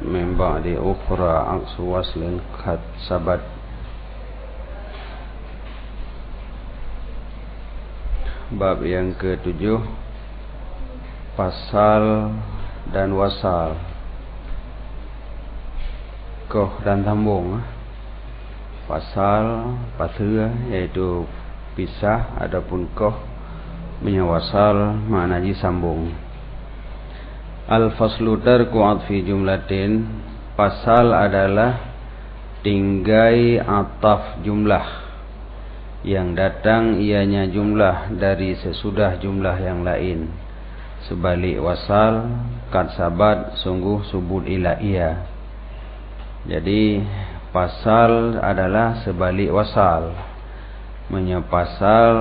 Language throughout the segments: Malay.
min ba'di ukhra aqsu waslin qad sabat. Bab yang ke-7, pasal dan wasal, koh dan sambung. Pasal pathua iaitu pisah, adapun koh menyawasal maknanya sambung. Al-faslu tarku atfi jumlatin, pasal adalah tinggai ataf jumlah yang datang ianya jumlah dari sesudah jumlah yang lain. Sebalik wasal, kad sabat, sungguh subut ila ia. Jadi pasal adalah sebalik wasal. Menyapasal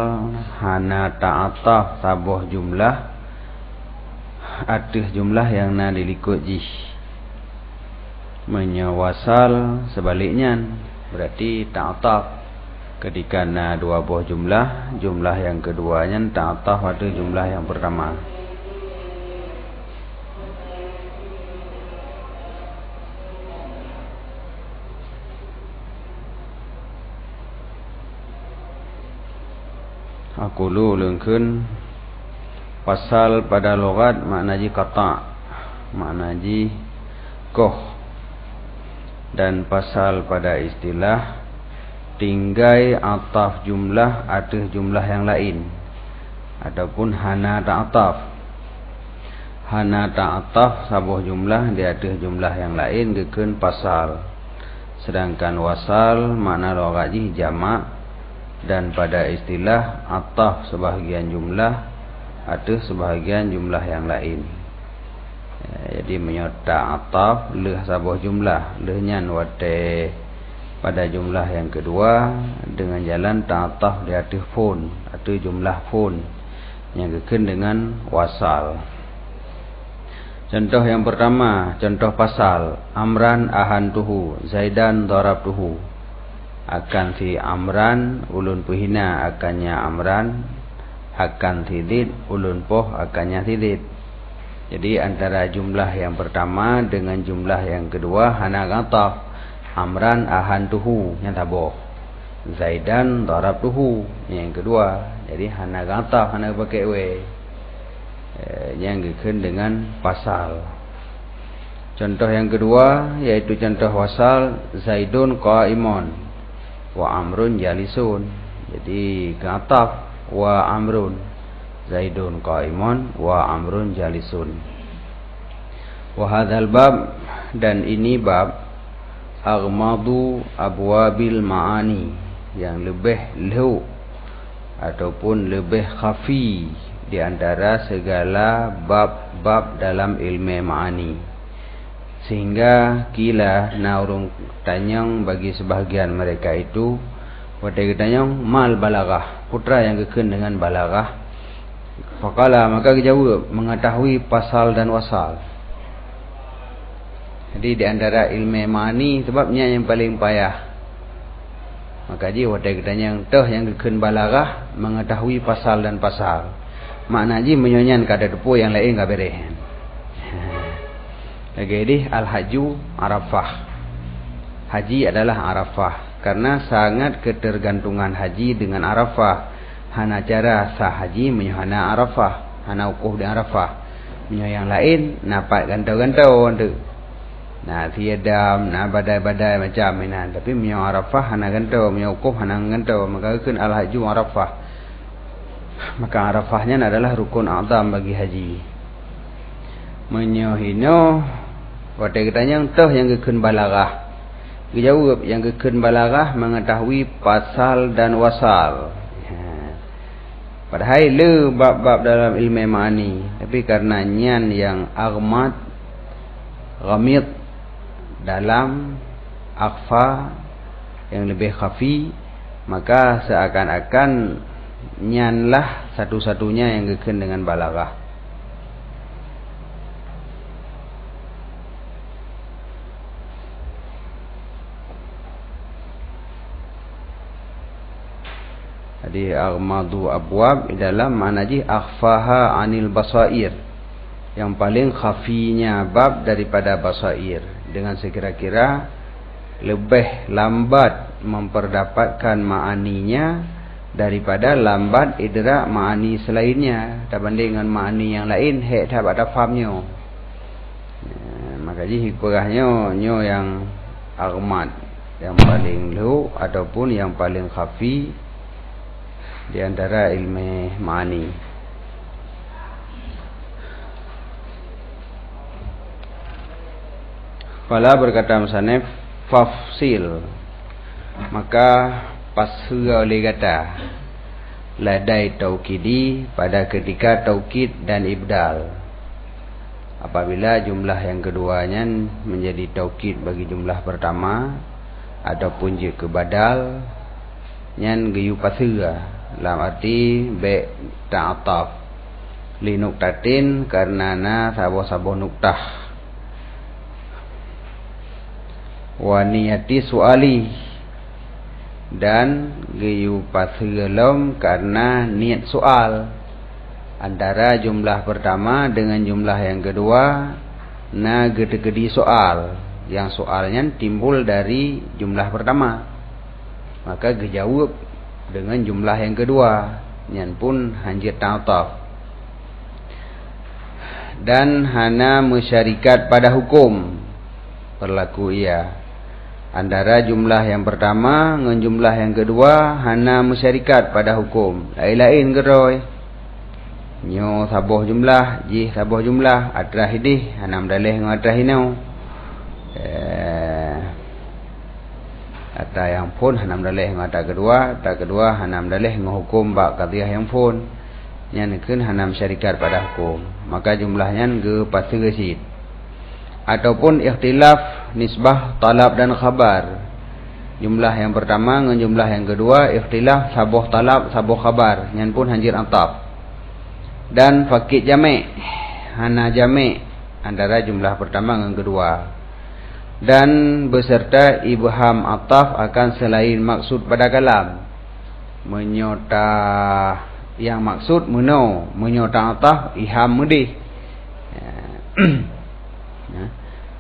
hana ta'ataf sabuh jumlah aduh jumlah yang na dilikut jih. Menyawasal sebaliknya, berarti ta'ataf ketika na dua buah jumlah yang keduanya ta'ataf pada jumlah yang pertama. Aku lu lengkun pasal pada logat maknaji kata, maknaji koh, dan pasal pada istilah tinggai ataf jumlah atas jumlah yang lain. Adapun hana ta'ataf, hana ta'ataf sabuh jumlah di atas jumlah yang lain gekun pasal. Sedangkan wasal makna logatji jamak, dan pada istilah ataf sebahagian jumlah atas sebahagian jumlah yang lain. Jadi menyerta ataf leh sabuh jumlah, lehnya wate pada jumlah yang kedua dengan jalan ta'ataf di atas fun atau jumlah fun yang gekun dengan wasal. Contoh yang pertama, contoh pasal amran ahantuhu, zaidan darabtuhu. Akan si amran ulun puhina akannya amran, akan tidid ulun poh akannya tidid. Jadi antara jumlah yang pertama dengan jumlah yang kedua hana gataf. Amran ahantuhu yang taboh, zaidan darabtuhu yang kedua. Jadi hana gataf, hana pakai we, yang gekun dengan pasal. Contoh yang kedua yaitu contoh wasal zaidun qaimun wa amrun jalisun. Jadi gataf wa amrun, zaidun qaimun wa amrun jalisun. Wa hadzal bab, dan ini bab aghmadu abwabil ma'ani, yang lebih lehu ataupun lebih khafi di antara segala bab-bab dalam ilmu ma'ani. Sehingga kila naurung tanyang bagi sebahagian mereka itu wadai tanyang mal balaghah, putra yang gekun dengan balaghah. Faqala, maka dijawab mengetahui pasal dan wasal. Jadi di antara ilmu ma'ani sebabnya yang paling payah. Maka ji wadai tanyang teh yang gekun balaghah mengetahui pasal dan pasal. Makna ji menyonyan kada depo yang lain ka bereh. Lagi al-haju Arafah. Haji adalah Arafah, karena sangat ketergantungan haji dengan Arafah. Hana cara sah haji menyuhana Arafah, hana ukuh di Arafah. Menyo yang lain napak gantau-gantau tu. Nah tiadam, nah badai-badai macam ini. Tapi menyo Arafah hana gantau, menyo ukuh hana gantau. Maka kan al-haju Arafah. Maka Arafahnya adalah rukun a'zam bagi haji. Menyohino wadai katanya toh yang gekun balaghah. Dijawab yang gekun balaghah mengetahui pasal dan wasal. Padahal le bab-bab dalam ilmu ma'ani, tapi karena nyan yang aghmat, ghamid dalam, akhfa yang lebih khafi, maka seakan-akan nyanlah satu-satunya yang gekun dengan balaghah. Jadi aghmadu abwab dalam makna ji akhfaha anil basair, yang paling khafinya bab daripada basair. dengan sekira-kira lebih lambat memperdapatkan ma'aninya daripada lambat idrak ma'ani selainnya, berbanding dengan ma'ani yang lain hek tak ada fahamnya. Maka jadi hikmahnya nyo yang aghmat, yang paling lu ataupun yang paling khafi di antara ilmu ma'ani. Qala berkata musannif fafsil, maka pasra oleh kata ladai taukidi pada ketika taukid dan ibdal. Apabila jumlah yang keduanya menjadi taukid bagi jumlah pertama ataupun jika badal nyan geyu pasra dalam arti be ta'ataf li nuktatin karena sabo-sabo nuktah wa niyati suali, dan geyu pasgelom karena niat soal antara jumlah pertama dengan jumlah yang kedua na gede-gede soal, yang soalnya timbul dari jumlah pertama maka gejawab dengan jumlah yang kedua nyan pun hanjir ta'ataf. Dan hana musyarikat pada hukum berlaku ia antara jumlah yang pertama dengan jumlah yang kedua hana musyarikat pada hukum. Lain-lain geroy. Nyo saboh jumlah, jih saboh jumlah, adrah hidih, hana mdalih dengan adrah hinau. Adrah yang pun hana mdalih dengan adrah kedua hana mdalih dengan hukum bak qadhiyah yang pun. Nyanikeun hana musyarikat pada hukum. Maka jumlahnya ge pasti gesit. Ataupun ikhtilaf nisbah talab dan khabar. Jumlah yang pertama dengan jumlah yang kedua ikhtilaf saboh talab saboh khabar, nyan pun hanjir ataf. Dan fakid jami', hana jami' antara jumlah pertama dengan kedua. Dan beserta ibham ataf akan selain maksud pada kalam. Menyota yang maksud menyota ataf iham mudih.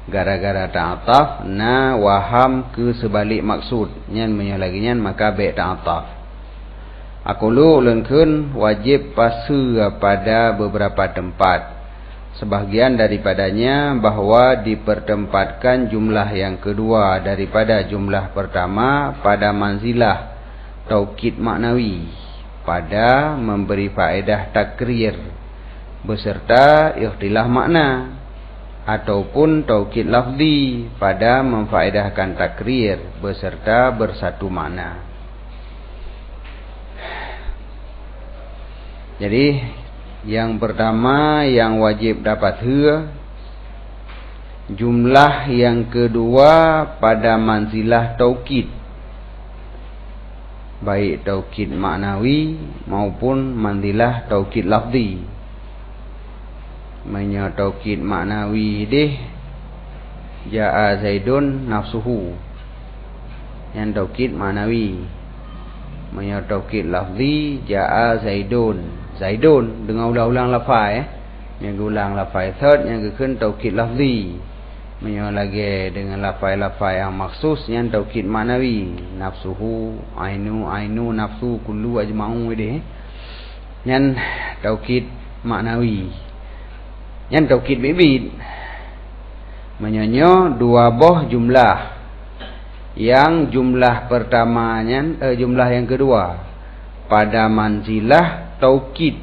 Gara-gara ta'ataf na waham ke sebalik maksud nyan menyalaginya maka be ta'ataf. Aqulu ulunkeun wajib pasra pada beberapa tempat. Sebahagian daripadanya bahwa dipertempatkan jumlah yang kedua daripada jumlah pertama pada manzilah taukid maknawi, pada memberi faedah takrir beserta ikhtilaf makna, ataupun taukid lafzi pada memfaedahkan takrir beserta bersatu makna. Jadi yang pertama yang wajib dapat jumlah yang kedua pada manzilah taukid, baik taukid maknawi maupun manzilah taukid lafzi. Menya taukid maknawi deh ja'a zaidun nafsuhu, yang taukid maknawi. Menya taukid lafzi ja'a zaidun dengan ulang-ulang lafaz yang ulang lafaz third yang keun taukid lafzi. Menya lagi dengan lafaz-lafaz yang maksus yang taukid maknawi, nafsuhu ainu nafsu kullu ajma'u deh yang taukid maknawi. Yang taukid bibit menyonyo dua boh jumlah, yang jumlah pertamanya jumlah yang kedua pada manzilah taukid,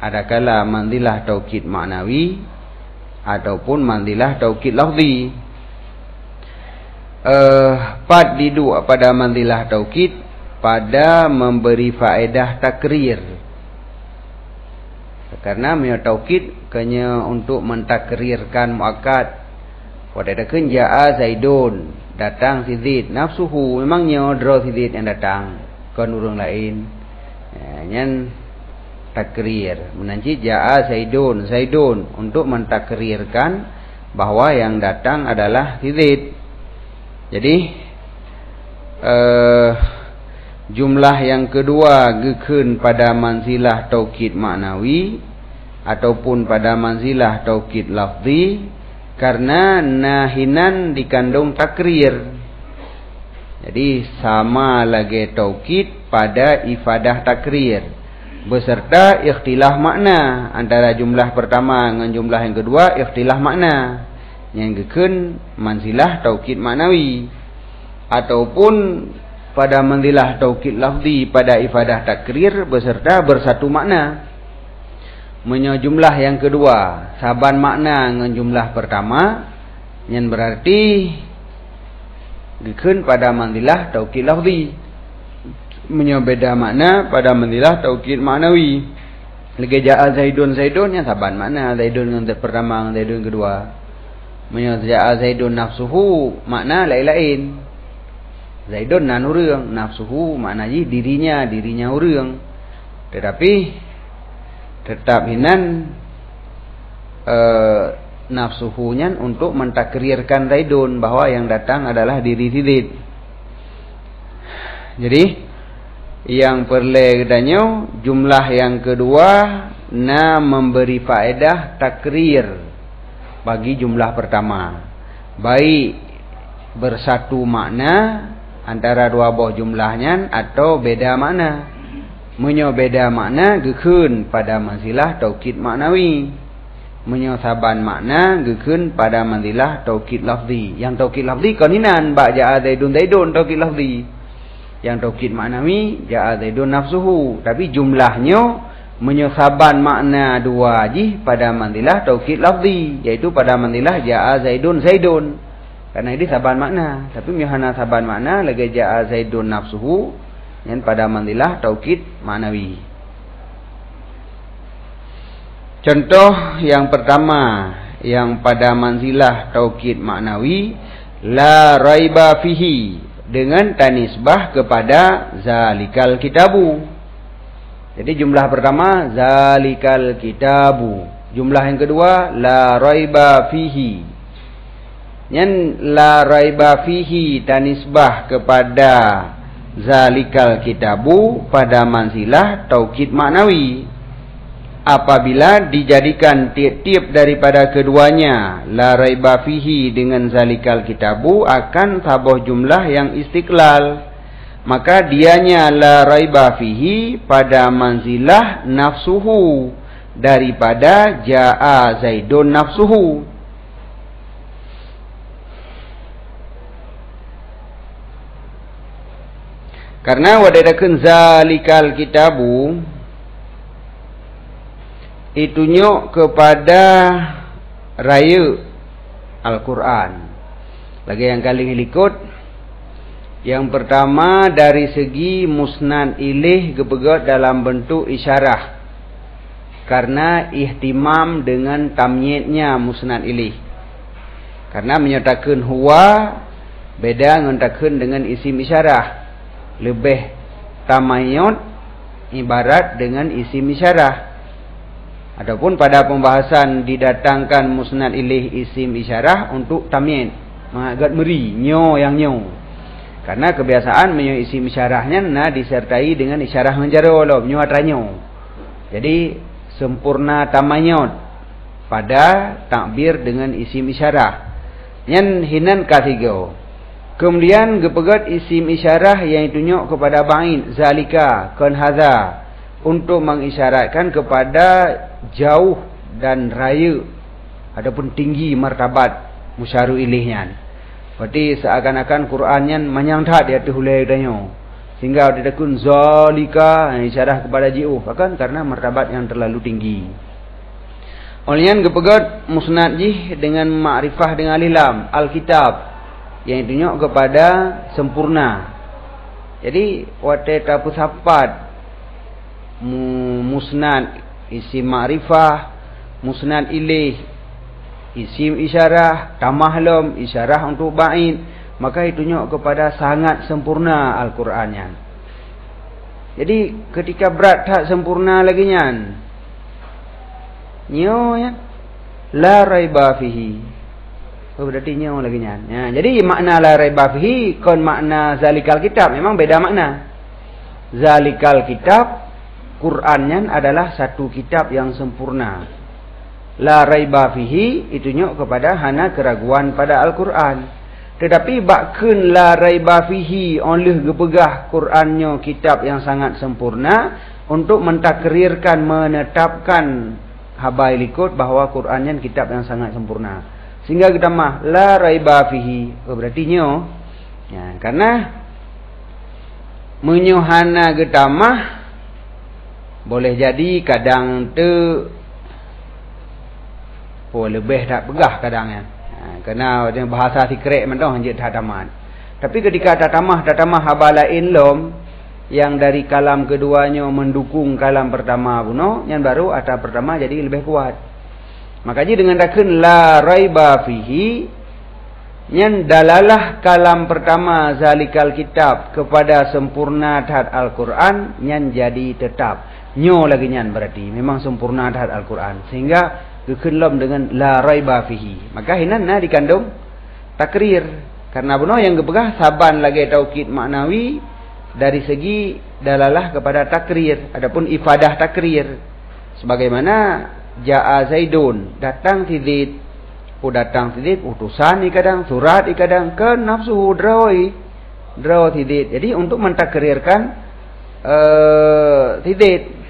adakala manzilah taukid maknawi ataupun manzilah taukid lafzi. Pad didu pada manzilah taukid pada memberi faedah takrir. Karena punya taukid kanya untuk mentakrirkan muakkad. Wadadakeun ja'a zaidun, datang si Zaid, nafsuhu memangnya draw si Zaid yang datang, kan urang lain. Nyan takrir, menanci ja'a zaidun untuk mentakrirkan bahwa yang datang adalah si Zaid. Jadi jumlah yang kedua gekeun pada manzilah taukid maknawi ataupun pada manzilah taukid lafzi Karena nahinan dikandung takrir. Jadi sama lagi taukid pada ifadah takrir beserta ikhtilaf makna antara jumlah pertama dengan jumlah yang kedua, ikhtilaf makna yang gekeun manzilah taukid maknawi ataupun pada manzilah taukid lafzi pada ifadah takrir beserta bersatu makna. Menyo jumlah yang kedua saban makna dengan jumlah pertama yang berarti gekeun pada manzilah taukid lafzi. Menyo beda makna pada manzilah taukid maknawi. Lagi ja'a Zaidun yang saban makna Zaidun yang pertama dengan Zaidun yang kedua. Menyo ja'a Zaidun nafsuhu makna lain-lain. Zaidun nan urang, nafsuhu makna dirinya urang. Tetapi tetap hinan nafsuhunya untuk mentakrirkan Zaidun bahwa yang datang adalah diri Zaid. Jadi yang perlu katanya jumlah yang kedua memberi faedah takrir bagi jumlah pertama, baik bersatu makna antara dua buah jumlahnya atau beda makna. Menyo beda makna gekeun pada manzilah taukid maknawi. Menyo saban makna gekeun pada manzilah taukid lafzi. Yang taukid lafzi koninan ba ja'a Zaidun taukid lafzi. Yang taukid maknawi ja'a Zaidun nafsuhu, tapi jumlahnya menyesaban makna dua ji pada manzilah taukid lafzi, yaitu pada manzilah ja'a Zaidun. Karena ini saban makna, tapi mihana saban makna lagi ja'a Zaidun nafsuhu yang pada manzilah taukid maknawi. Contoh yang pertama yang pada manzilah taukid maknawi, la raiba fihi, dengan tanisbah kepada zalikal kitabu. Jadi jumlah pertama zalikal kitabu. Jumlah yang kedua la raiba fihi. Yang la raiba fihi tanisbah kepada zalikal kitabu pada manzilah taukid maknawi. Apabila dijadikan tiap-tiap daripada keduanya la raiba fihi dengan zalikal kitabu akan sabuh jumlah yang istiqlal, maka dianya la raiba fihi pada manzilah nafsuhu daripada ja'a Zaidun nafsuhu. Karena wadadakeun zalikal kitabu itunya kepada raya Al-Quran. Lagi yang kali likut, yang pertama dari segi musnad ilih kepegat dalam bentuk isyarah, karena ihtimam dengan tamyidnya musnad ilih. Karena menyatakan huwa beda menyatakan dengan isim isyarah, lebih tamayud ibarat dengan isim isyarah. Adapun pada pembahasan didatangkan musnad ilih isim isyarah untuk tamyiz, mengagat meri nyo yang nyo. Karena kebiasaan menyo isim isyarahnya disertai dengan isyarah menjaro lo nyo atranyo. Jadi sempurna tamayud pada takbir dengan isim isyarah. Nyen hinan katiga. Kemudian gepegat isim isyarah yang ditunjuk kepada ba'in zalika kan hadza untuk mengisyaratkan kepada jauh dan raya, adapun tinggi martabat musyaru ilihnya. Berarti seakan-akan Qurannya menyangtat di atas hulai danyo, sehingga didakun zalika isyarah kepada jauh, bahkan karena martabat yang terlalu tinggi. Olehnya gepegat musnad jih dengan ma'rifah dengan alilam alkitab yang ditunjuk kepada sempurna. Jadi wate tapu sapat musnad isim ma'rifah, musnad ilih isim isyarah, tamahlum isyarah untuk ba'id, maka ditunjuk kepada sangat sempurna Al-Qur'annya. Jadi ketika berat tak sempurna lagi nyan nyo ya la raiba fihi. Berarti nyo lagi nyan. Ya, jadi makna la raiba fihi kon makna zalikal kitab memang beda makna. Zalikal kitab Qur'annya adalah satu kitab yang sempurna. la raiba fihi itu nyok kepada hana keraguan pada Al-Quran. Tetapi bakkeun la raiba fihi oleh gepegah Qurannya kitab yang sangat sempurna untuk mentakrirkan, menetapkan habai likut bahawa Qurannya kitab yang sangat sempurna. Sehingga kita mah la raiba fihi. Berarti nyo ya, karena menyohana kita mah boleh jadi kadang tu lebih tak pegah kadangnya. Kerana bahasa sikrek mentah hanya tataman. Tapi ketika tatamah habalain lom yang dari kalam keduanya mendukung kalam pertama puno, yang baru atap pertama jadi lebih kuat. Makanya dengan takun la raiba fihi, yang dalalah kalam pertama zalikal kitab kepada sempurna terhadap Al-Quran, yang jadi tetap. Nyo lagi nyan berarti memang sempurna terhadap Al-Quran. Sehingga kekenlom dengan la raiba fihi. Maka hinan dikandung takrir. Karena benar yang kepegah saban lagi taukid maknawi dari segi dalalah kepada takrir. Adapun ifadah takrir sebagaimana ja'a Zaidun, datang tidid, datang tidid utusan ikadang, surat ikadang, ke nafsuhu draw tidid. Jadi untuk mentakrirkan tidid,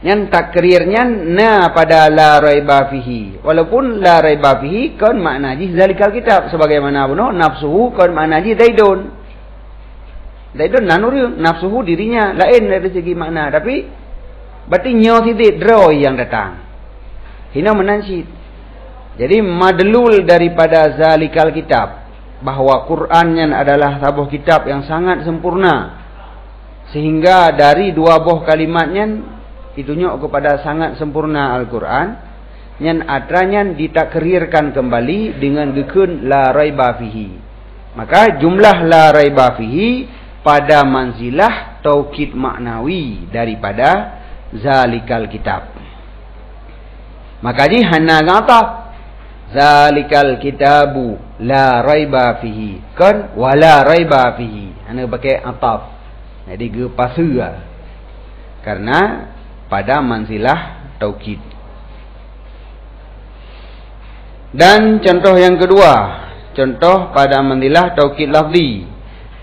yang takrirnya na pada la raiba fihi. Walaupun la raiba fihi kan makna ji zalikal kitab, sebagaimana benar nafsuhu kan makna ji Zaidun. Zaidun nanuri nafsuhu dirinya lain dari segi makna, tapi berarti nyo tidid draw yang datang. Hina menansyid. Jadi madlul daripada zalikal kitab bahawa Qurannya adalah sebuah kitab yang sangat sempurna. Sehingga dari dua buah kalimatnya itunya kepada sangat sempurna Al-Quran, yang atranya ditakrirkan kembali dengan gekun la raiba fihi. Maka jumlah la raiba fihi pada manzilah taukid maknawi daripada zalikal kitab. Maka di hana ngata zalikal kitabu la raiba fihi kan wala raiba fihi. Ana pakai ataf. Jadi ge pasua. Karena pada manzilah taukid. Dan contoh yang kedua, contoh pada manzilah taukid lafzi.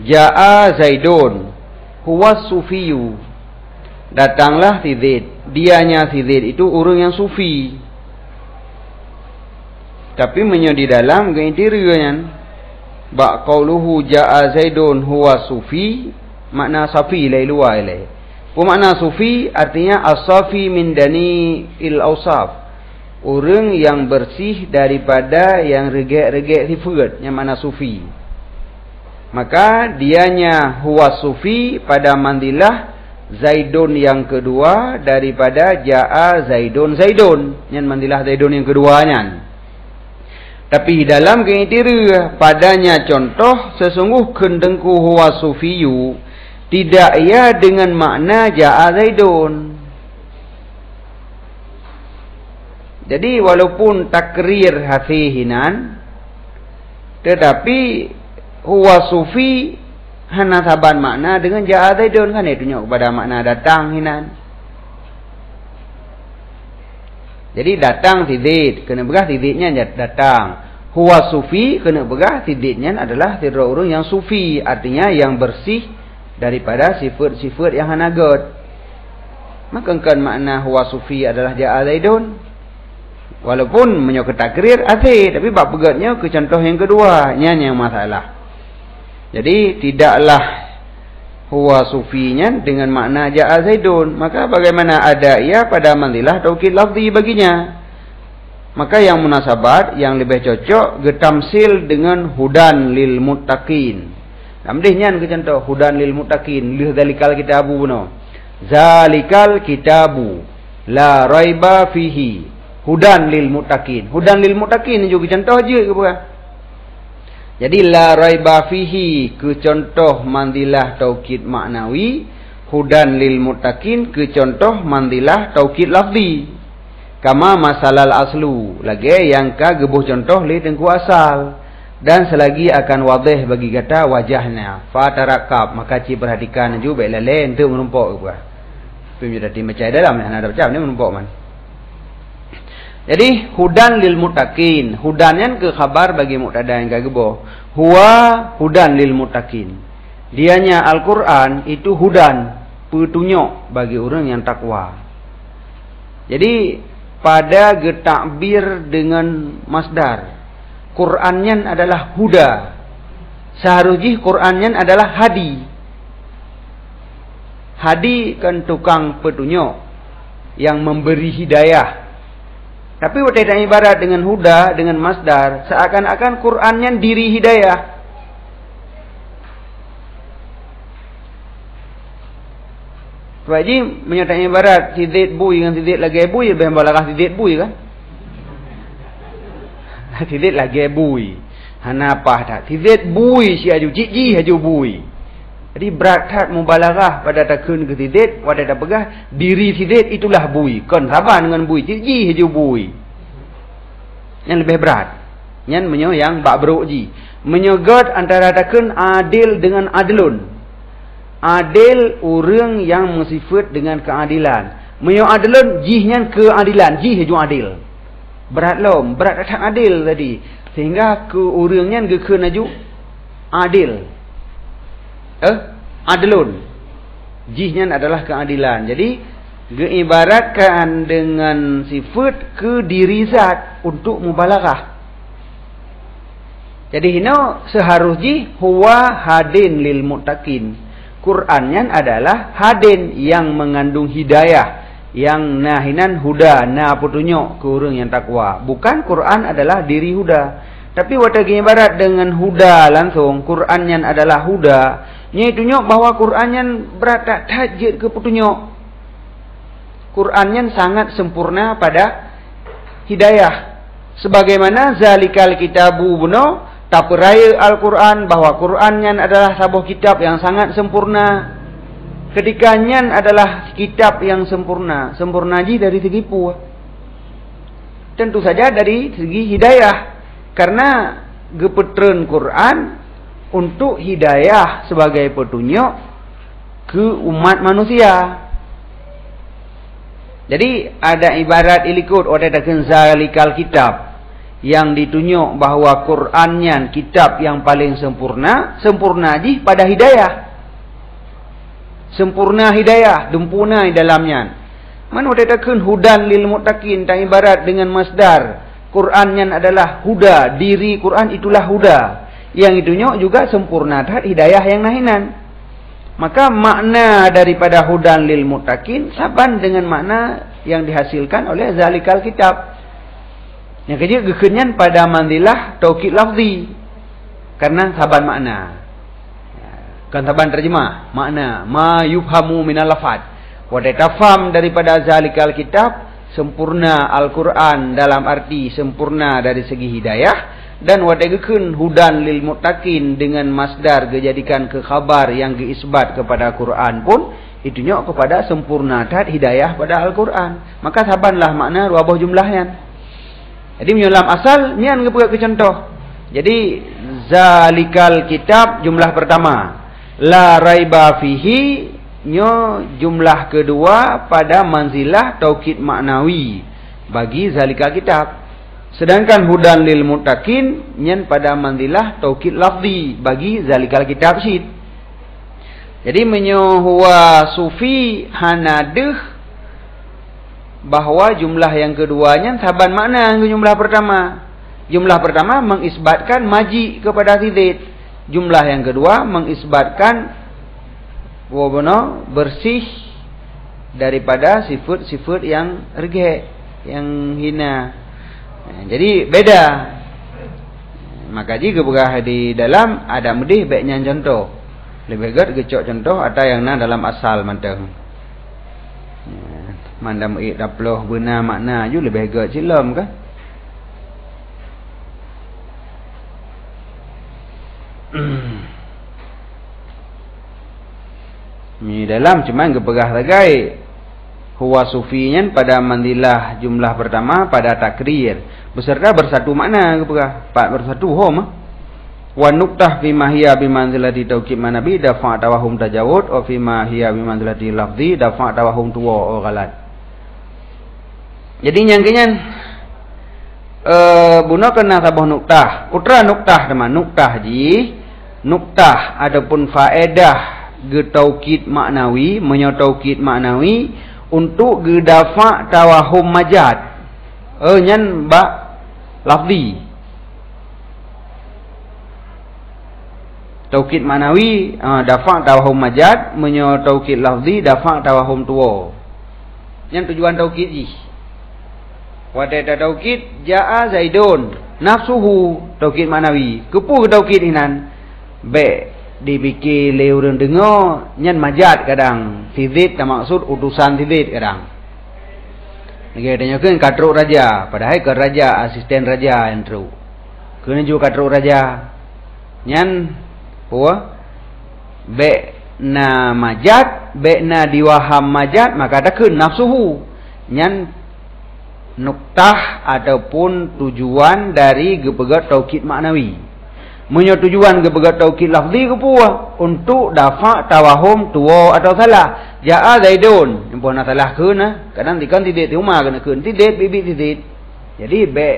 Ja'a Zaidun huwa sufiyu. Datanglah si Zaid. Dianya si Zaid itu orang yang sufi. Tapi di dalam interiornya ba qauluhu ja'a Zaidun huwa sufi, makna safi lai luar lai. Makna sufi artinya as-safi min dani il-awsaf. Orang yang bersih daripada yang regek-regek sifat, yang mana sufi. Maka dianya huwa sufi pada mandilah Zaidun yang kedua daripada ja'a Zaidun yang mandilah Zaidun yang keduanya. Tapi dalam kriteria padanya contoh sesungguh kendengku huwa sufiyu tidak ia dengan makna ja'a Zaidun. Jadi walaupun takrir hasihinan, tetapi huwa sufi hana saban makna dengan ja'a Zaidun, kan itu tunjuk kepada makna datang hinan. Jadi datang tidid, kena begah tididnya datang. Huwa sufi kena begah tididnya adalah tidra urung yang sufi, artinya yang bersih daripada sifat-sifat yang hanagat. Maka kan makna huwa sufi adalah ja'a Zaidun. Walaupun menyokot takrir asih, tapi bab pegatnya ke contoh yang kedua yang masalah. Jadi tidaklah huwa sufinya dengan makna ja'a Zaidun. Maka bagaimana ada ia pada manzilah taukid lafzi baginya. Maka yang munasabat, yang lebih cocok getamsil dengan hudan lil muttaqin. Amdihnya ke contoh hudan lil muttaqin, lih zalikal kitabu benar. Zalikal kitabu la raiba fihi hudan lil muttaqin. Hudan lil muttaqin juga contoh aja ke bukan? Jadi la raiba fihi ke contoh mandilah taukid maknawi, hudan lil muttaqin ke contoh mandilah taukid lafzi. Kama masalal aslu, lagi yang ka gebuh contoh li tengku asal. Dan selagi akan wadih bagi kata wajahnya fa tarakab, maka ci perhatikan juga lain tu menumpuk ke bukan? Pemjadi macam dalam nak ada macam ni menumpuk man. Jadi hudan lil muttaqin. Hudannya ke khabar bagi mubtada yang kagebo. Huwa hudan lil muttaqin. Dianya Al-Qur'an itu hudan, petunjuk bagi orang yang takwa. Jadi pada getakbir dengan masdar. Qur'annya adalah huda. Seharusnya Qur'annya adalah hadi. Hadi kan tukang petunjuk yang memberi hidayah. Tapi tidak ibarat dengan huda, dengan masdar, seakan-akan Qur'annya diri hidayah. Wajib menyatakan ibarat tidik bui dengan tidik lagi bui, lebih balagah tidik bui kan? Tidik lagi bui. Hanapa tak? Tidik bui si aju jiji aju bui. Jadi berat tak mubalagah pada takun ke tidik, pada tak pegah diri tidik itulah bui. Kon sabar dengan bui, jiji aju bui. Yang lebih berat. Yang menyo yang bak beruji. Menyogot antara takun adil dengan adlun. Adil orang yang bersifat dengan keadilan. Menyo adlun jihnya keadilan, jih aju adil. Berat lom, berat tak adil tadi. Sehingga ke orangnya ke naju adil. Adlun. Jihnya adalah keadilan. Jadi diibaratkan dengan sifat ke diri zat untuk mubalaghah. Jadi hino seharusnya huwa hadin lil muttaqin. Qur'annya adalah hadin yang mengandung hidayah, yang nahinan huda, na petunjuk ke orang yang takwa. Bukan Quran adalah diri huda. Tapi watagi ibarat dengan huda langsung, Qurannya adalah huda. Nya tunjuk bahwa Qurannya berat tajid ke petunjuk. Qurannya sangat sempurna pada hidayah. Sebagaimana zalikal kitabu buno taperaya Al-Quran bahwa Qurannya adalah sebuah kitab yang sangat sempurna. Ketikanya adalah kitab yang sempurna. Sempurna ji dari segi puah. Tentu saja dari segi hidayah. Karena gepetren Quran untuk hidayah sebagai petunjuk ke umat manusia. Jadi ada ibarat ilikut odadakan zalikal kitab yang ditunjuk bahawa Qurannya kitab yang paling sempurna, sempurna ji pada hidayah. Sempurna hidayah, dempuna di dalamnya. Mana odadakan hudan lil muttaqin, tak ibarat dengan masdar. Qurannya adalah huda, diri Quran itulah huda. Yang ditunjuk juga sempurna terhadap hidayah yang nahinan. Maka makna daripada hudan lil muttaqin saban dengan makna yang dihasilkan oleh zalikal kitab. Yang kedua gekenyan pada mandilah taukid lafzi. Karena saban makna. Kan saban terjemah makna ma yufhamu minal lafaz. Wa tafham daripada zalikal kitab sempurna Al-Quran dalam arti sempurna dari segi hidayah. Dan wadagekun hudan lil muttaqin dengan masdar dijadikan ke khabar yang diisbat kepada Quran pun itunya kepada sempurna terhadap hidayah pada Al-Quran. Maka sabanlah makna dua buah jumlahnya. Jadi menyolam asal nyan ke contoh. Jadi zalikal kitab jumlah pertama, la raiba fihi nyo jumlah kedua pada manzilah taukid maknawi bagi zalikal kitab. Sedangkan hudan lil muttaqin nyen pada manzilah taukid lafzi bagi zalikal kitab syid. Jadi menyo huwa sufi hanadeh bahawa jumlah yang keduanya saban makna dengan jumlah pertama. Jumlah pertama mengisbatkan maji kepada tidik. Jumlah yang kedua mengisbatkan bersih daripada sifat-sifat yang regeh, yang hina. Jadi beda. Maka jika berah di dalam ada medih baiknya contoh. Lebih baik gecok contoh atau yang na dalam asal manteng. Mandam daploh benar makna ju lebih baik silam kan? Ni dalam cuma geberah lagai huwa sufinya pada mandilah jumlah pertama pada takrir beserta bersatu makna geberah pak bersatu hom wa nuqtah fi ma hiya bi manzilati tauqid manabi dafa tawahum tajawud wa fi ma hiya bi manzilati lafzi dafa tawahum tuwa o galat. Jadi nyangkanya Buna kena sabah nuktah. Putra nuktah teman. Nuktah ji. Nuktah adapun faedah ge taukid maknawi, menyataukid maknawi untuk ge dafa tawahum majad. Nyan ba lafzi. Taukid maknawi dafa tawahum majad, menyataukid lafzi dafa tawahum tuwa. Nyan tujuan taukid ji. Wadai taukid jaa Zaidun nafsuhu taukid manawi kepu taukid inan be dipikir leureun dengar nyan majad kadang sidid tak maksud utusan sidid kadang nege tanyakeun katruk raja padahal ke raja asisten raja yang tru keun juga katruk raja nyan puah be na majad be na diwaham majad maka takeun nafsuhu nyan nuktah ataupun tujuan dari gepegat taukid maknawi. Menyo tujuan gepegat taukid lafzi kepuah untuk dafa tawahum tuwa atau salah. Jaa Zaidun, empun salah keuna, kadang dikan tidak rumah kena keun tidak bibit tidak. Jadi be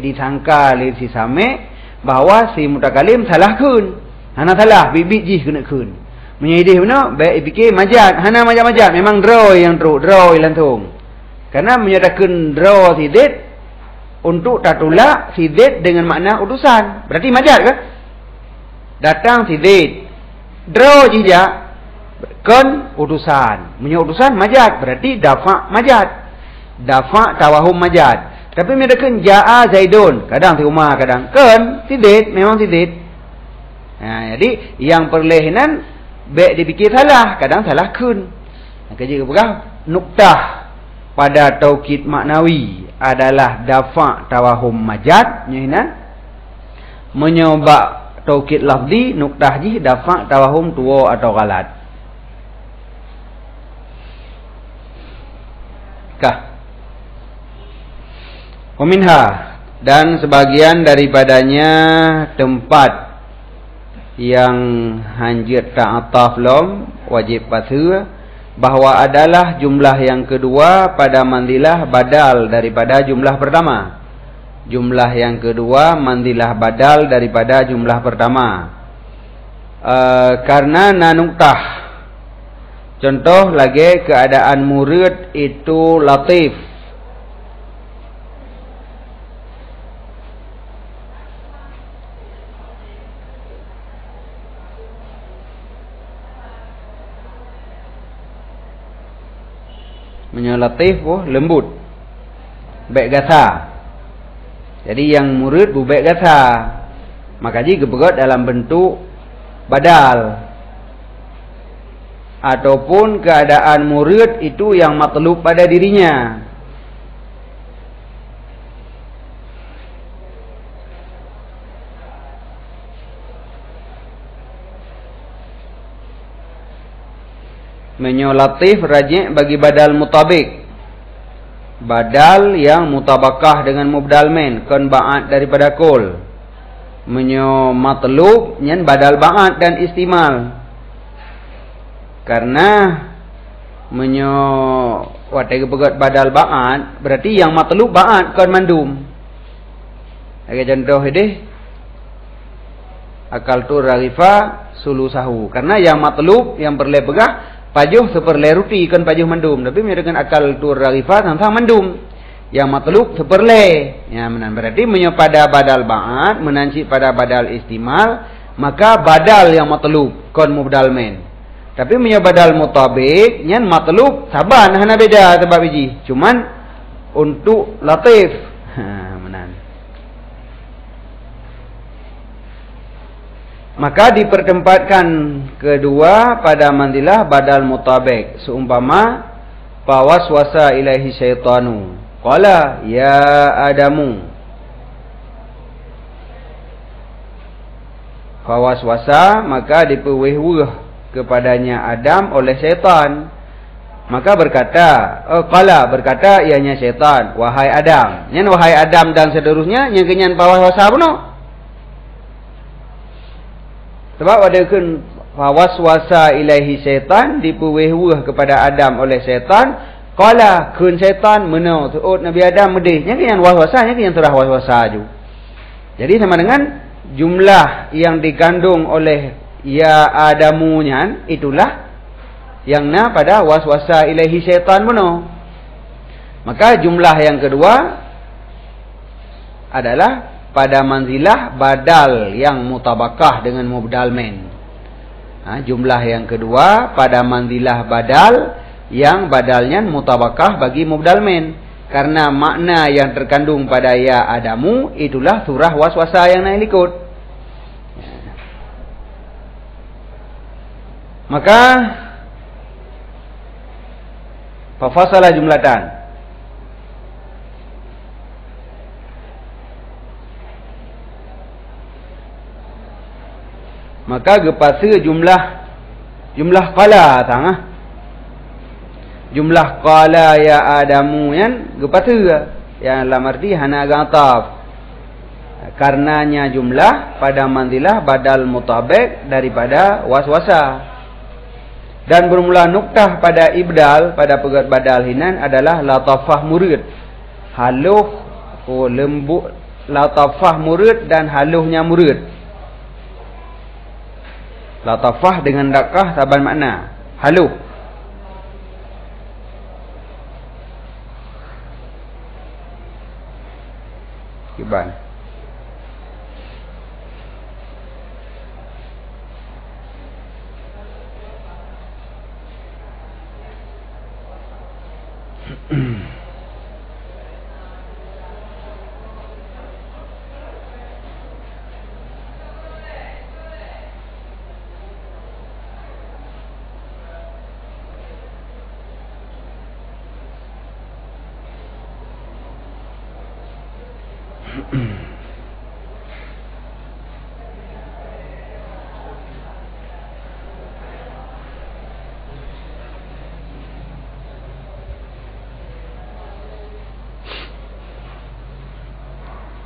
disangka oleh si same bahawa si mutakalim salah keun. Hana salah bibit ji kena keun. Menyeidih benar be fikir majad, hana majad memang draw yang true, draw lantung. Karena menyatakan draw sidid untuk tatulak sidid dengan makna utusan. Berarti majad kan? Datang sidid. Draw jijak. Kan utusan. Punya utusan majad. Berarti dafa majad. Dafa tawahum majad. Tapi menyatakan jaa Zaidun. Kadang di rumah kadang. Kan sidid. Memang sidid. Nah, jadi yang perlehinan baik dipikir salah. Kadang salah kun. Kerja kepegang nuktah. Pada taukid maknawi adalah dafa tawahum majad nyina menyoba taukid lafzi nuktah ji dafa tawahum tuwa atau galat kah waminha dan sebagian daripadanya tempat yang hanjir ta'ataf lom wajib pasir bahawa adalah jumlah yang kedua pada mandilah badal daripada jumlah pertama. Jumlah yang kedua mandilah badal daripada jumlah pertama. Karena nanuktah. Contoh lagi keadaan murid itu latif. Menyalatif lembut baik gasa. Jadi yang murid bu baik gasa maka jika berat dalam bentuk badal ataupun keadaan murid itu yang matlub pada dirinya. Menyolatif rajik bagi badal mutabik. Badal yang mutabakah dengan mubdal men. Kan ba'at daripada kul. Menyo matlub nyan badal ba'at dan istimal. Karena menyo watai kepegat badal ba'at berarti yang matlub ba'at kan mandum. Lagi contoh ini akal tu rarifa sulusahu. Karena yang matlub yang perle pegah pajuh seperle ruti kan pajuh mandum. Tapi dengan akal tur rarifah tentang mandum. Yang matlub seperle. Ya menan berarti menyepada badal ba'at menanci pada badal istimal, maka badal yang matlub kon mubdal men. Tapi menyebadal mutabik nyan matlub saban hana beda sebab biji. Cuman untuk latif. Menan. Maka dipertempatkan kedua pada mandilah badal mutabik. Seumpama fawaswasa ilaihi syaitanu qala ya Adamu. Fawaswasa maka diperweh-weh kepadanya Adam oleh syaitan. Maka berkata, qala berkata ianya syaitan, wahai Adam. Nyan wahai Adam dan seterusnya yang kenyan fawaswasa puno. Sebab ada kan fawaswasa ilaihi syaitan diperweh-weh kepada Adam oleh syaitan. Qala kun syaitan menau tuut Nabi Adam medih. Nya yang waswasanya yang terah waswasa ju. Jadi sama dengan jumlah yang dikandung oleh ya Adamunya itulah yang na pada waswasa ilahi syaitan menau. Maka jumlah yang kedua adalah pada manzilah badal yang mutabakah dengan mubdal min. Jumlah yang kedua pada manzilah badal yang badalnya mutabakah bagi mubdal min. Karena makna yang terkandung pada ya Adamu itulah surah waswasa yang naik ikut. Maka fafasalah jumlatan. Maka gepasa jumlah qala tangah. Jumlah qala ya Adamu yan gepasa yang dalam arti hana gataf. Karenanya jumlah pada manzilah badal mutabik daripada waswasa. Dan bermula nuktah pada ibdal pada pegat badal hinan adalah latafah murid. Haluh lembut latafah murid dan haluhnya murid. Latafah dengan dakah taban makna haluh. Kiban.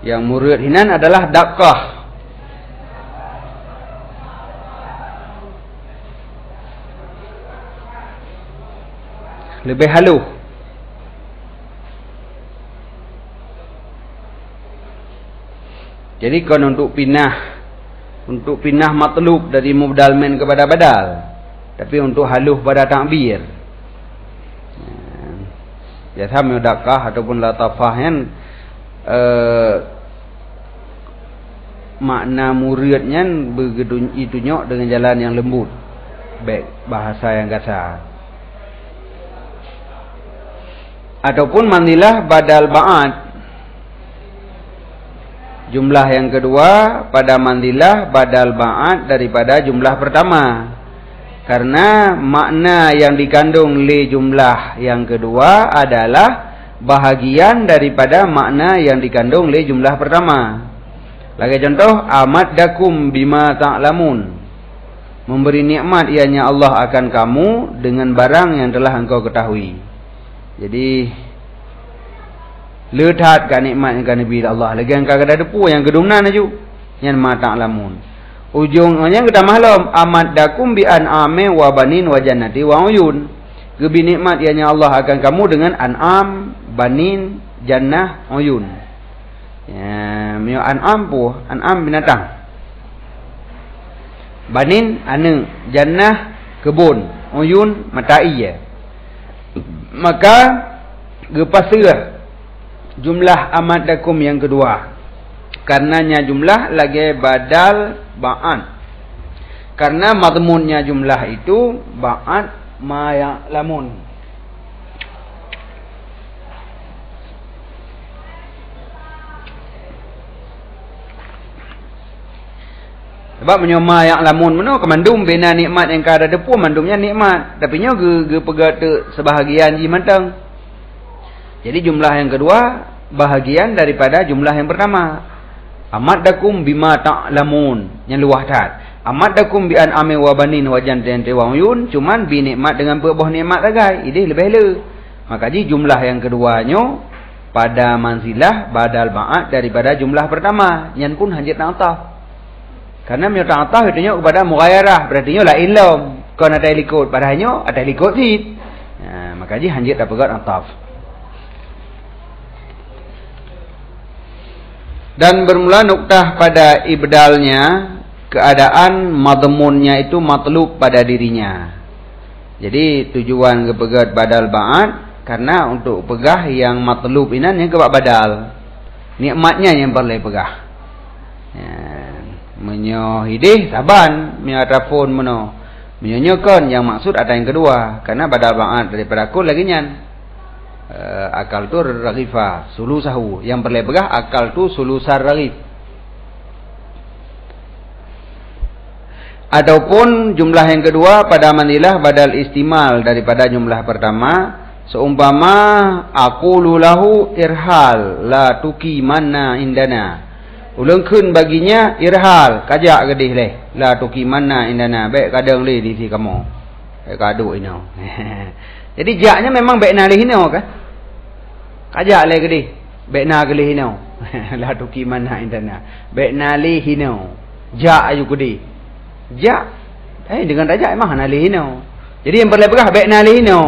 Yang murid hinan adalah dakah. Lebih haluh. Jadi kalau untuk pindah matlub dari mubdal min kepada badal. Tapi untuk haluh pada takbir. Ya sama dakah ataupun latafah yang makna muridnya begitu itunya dengan jalan yang lembut, baik bahasa yang kasar. Ataupun manzilah badal ba'ad. Jumlah yang kedua pada manzilah badal ba'ad daripada jumlah pertama. Karena makna yang dikandung li jumlah yang kedua adalah bahagian daripada makna yang dikandung oleh jumlah pertama. Lagi contoh, amat dakum bima ta'lamun. Memberi nikmat ianya Allah akan kamu dengan barang yang telah engkau ketahui. Jadi letat kan nikmat yang Nabi Allah. Lagi engkau kada depu yang kedunan aju. Yang ma ta'lamun. Ujungnya kita maklum amat dakum bi an'ami wa banin wa jannati wa uyun. Gebi nikmat ianya Allah akan kamu dengan an'am, banin, jannah, uyun. Ya, mio an'am pu, an'am binatang. Banin ane, jannah kebun, uyun mata iya. Maka gepasir jumlah amat dakum yang kedua. Karenanya jumlah lagi badal ba'an. Karena madmunnya jumlah itu ba'an ma ya'lamun. Sebab menyoma ya'lamun meno kemandum bina nikmat yang kada depu mandumnya nikmat, tapi nya ge pegat sebahagian ji mantang. Jadi jumlah yang kedua bahagian daripada jumlah yang pertama. Amat dakum bima ta'lamun yang luah tat. Amat dakum bi an'ami wa banin wa jannatin wa uyun, cuman bi nikmat dengan berbuah nikmat ragai. Ini lebih le. Maka ji jumlah yang keduanya pada manzilah badal ba'at daripada jumlah pertama. Yang pun hanjit na'atah. Karena menyata na'atah itu kepada mughayarah. Berarti la ilm. Kau nak ikut. Padahal ada ikut sih. Maka ji hanjit dah pegat ataf. Dan bermula nuktah pada ibdalnya, keadaan madmunnya itu matlub pada dirinya. Jadi tujuan kepegat badal ba'at karena untuk pegah yang matlub inan yang kebak badal. Nikmatnya yang perlu pegah. Ya, menyohidih saban miatafun meno. Menyonyokan yang maksud ada yang kedua karena badal ba'at daripada kul lagi nyan. Akal tu raghifah sulusahu, yang perlu pegah akal tu sulusar raghif. Ataupun jumlah yang kedua pada mandilah badal istimal daripada jumlah pertama, seumpama aqulu lahu irhal la tuqimanna indana. Ulun kun baginya irhal, kajak gedih leh la tuqimanna indana, baik kadang leh di si kamu. Baik kadu ino. Jadi jaknya memang baik nalih ino kan? Kajak leh gedih, baik na gelih ino. La tuqimanna indana. Baik nalih ino. Jak ayu gedih. Jak. Dengan rajak emang nalih ino. Jadi yang perlu pegah baik nalih ino.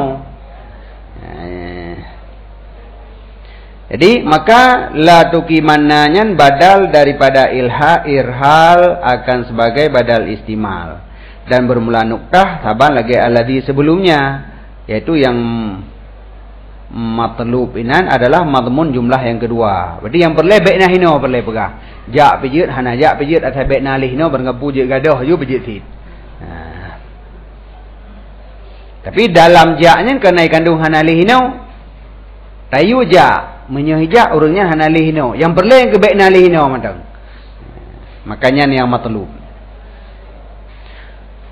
Jadi maka la tuqimanna badal daripada irhal akan sebagai badal istimal. Dan bermula nuktah saban lagi alladhi sebelumnya, yaitu yang matlub inan adalah madmun jumlah yang kedua. Berarti yang perlu baik nah hino perlu pegah. Jak pijit hana jak pijit atas baik nalih hino bergapu je gadah ju pijit sit. Tapi dalam jaknya kena kandung hana lih hino tayu jak menyohijak urangnya hana lih hino. Yang perlu yang ke baik nalih hino matang. Makanya ni yang matlub.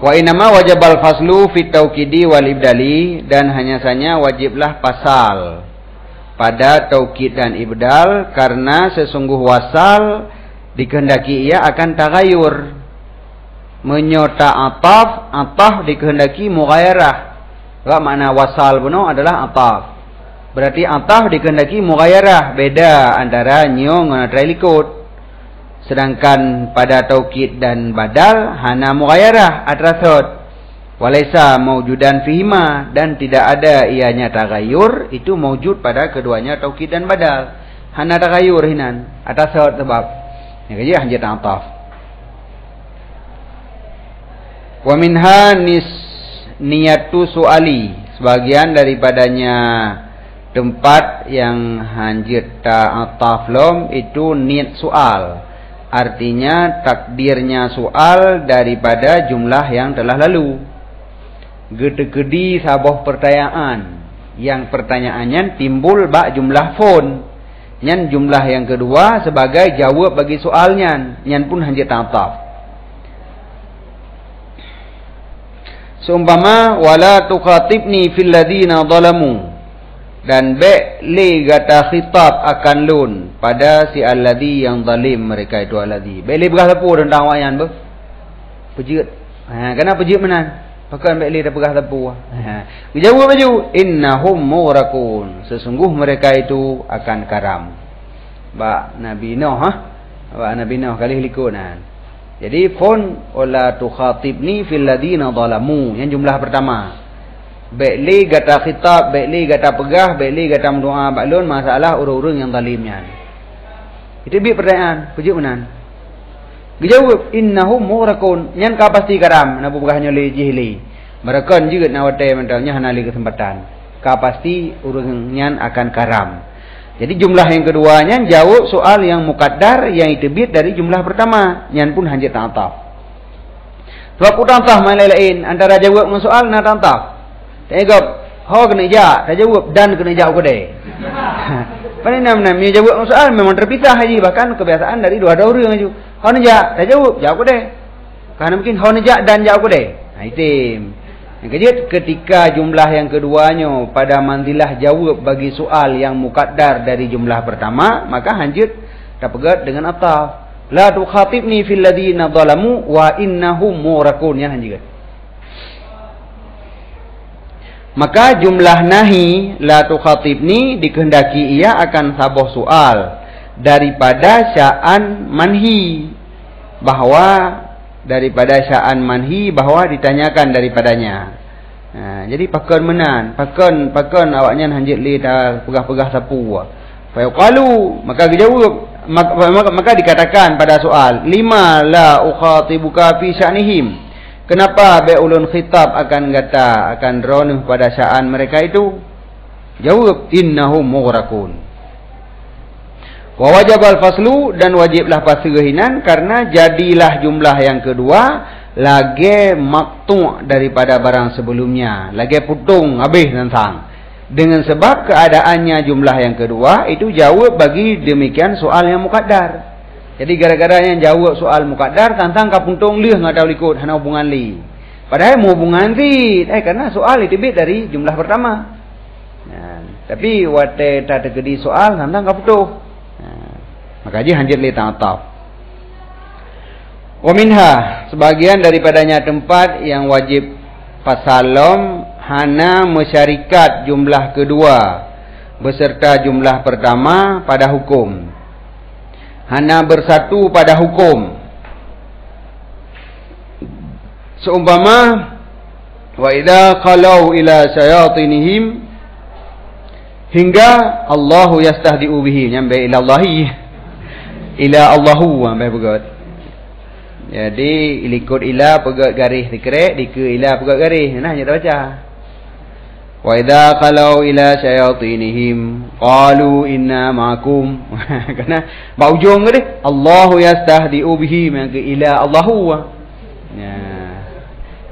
Wa inama wajibal faslu fit taukidi wal ibdali, dan hanya saja wajiblah pasal pada taukid dan ibdal karena sesungguh wasal dikehendaki ia akan tagayur. Menyota ataf dikehendaki mughayarah. Apa makna wasal benar adalah ataf. Berarti ataf dikehendaki mughayarah, beda antara nyong dengan trailikut. Sedangkan pada taukid dan badal hana mughayarah atrasot walaisa maujudan fihima, dan tidak ada ianya tagayur itu maujud pada keduanya taukid dan badal. Hana tagayur hinan atrasot sebab ya kaji hanjat ataf. Wa minha niyatu suali, sebagian daripadanya tempat yang hanjat ataf lom itu niat soal. Artinya takdirnya soal daripada jumlah yang telah lalu. Gede-gede sabah pertanyaan. Yang pertanyaannya timbul bak jumlah fon. Yang jumlah yang kedua sebagai jawab bagi soalnya. Yang pun hanjat ataf. Seumpama wala tuqatibni fil ladina zalamu. Dan li gata khitab akan lun pada si alladhi yang zalim, mereka itu alladhi. Li pegah tepu tentang wayan ber. Pejit. Kenapa pejit menan? Pakan li dah pegah tepu. Dijawab baju innahum mughrakun. Sesungguh mereka itu akan karam. Ba Nabi Nuh Ba Nabi Nuh kali likunan. Jadi fon wala tukhatibni fil ladina zalamu, yang jumlah pertama. Baikli gata khitab, baikli gata pegah, baikli gata mendoa baklun masalah urung-urung yang zalimnya. Itu bi pertanyaan, puji menan. Dijawab innahum mughrakun, nyan ka pasti karam, na pegahnya li jihli. Mereka juga nawate mentalnya hanali kesempatan. Ka pasti urung nyan akan karam. Jadi jumlah yang keduanya jawab soal yang muqaddar yang ditebit dari jumlah pertama, nyan pun hanjat ataf. Sebab utantah lain antara jawab dengan soal na tantah. Tengok, ho kena ijak, tak jawab dan kena ijak kedai. Pada nama dia jawab soal memang terpisah haji, bahkan kebiasaan dari dua orang aja. Ho nejak, tak jawab kedai. Karena mungkin ho nejak dan jawab kedai. Itim. Yang kejut ketika jumlah yang keduanya pada manzilah jawab bagi soal yang muqaddar dari jumlah pertama, maka hanjut dapat dengan ataf. La tukhatibni fil ladina zalamu wa innahum mughrakun, yang hanjut. Maka jumlah nahi la tukhatibni dikehendaki ia akan sabah soal daripada sya'an manhi, bahwa daripada sya'an manhi bahwa ditanyakan daripadanya. Jadi pakon menan, pakon awaknya hanjit li dah pegah-pegah sapu. Fa qalu, maka dijawab, maka dikatakan pada soal, lima la ukhatibuka fi sya'nihim. Kenapa be ulun khitab akan kata akan ronuh pada sya'an mereka itu? Jawab, innahum mughrakun. Wa wajibal faslu, dan wajiblah pasgehinan karena jadilah jumlah yang kedua lagi maktu' daripada barang sebelumnya, lagi putung habis tentang. Dengan sebab keadaannya jumlah yang kedua itu jawab bagi demikian soal yang muqaddar. Jadi gara-gara yang jawab soal muqaddar tentang kapuntung lih enggak tahu likut hana hubungan li. Padahal mau hubungan ti karena soal itu lebih dari jumlah pertama. Tapi wate tak terjadi soal tentang kapuntung. Maka ji hanjir li ta'ataf. Wa minha, sebagian daripadanya tempat yang wajib fasalom hana masyarikat jumlah kedua beserta jumlah pertama pada hukum. Hana bersatu pada hukum. Seumpama wa idza qalau ila syayatinihim, hingga Allahu yastahdi'u bihi, nyampe ila Allahi. Ila Allahu sampai pegat. Jadi ikut ila pegat garis dikerek, dike ila pegat garis. Nah kita baca. Wa idza qalau ila syayatinihim qalu inna ma'akum. Karena ba ujung dia Allahu yastahdi'u bihi, maka ila Allahu. Ya.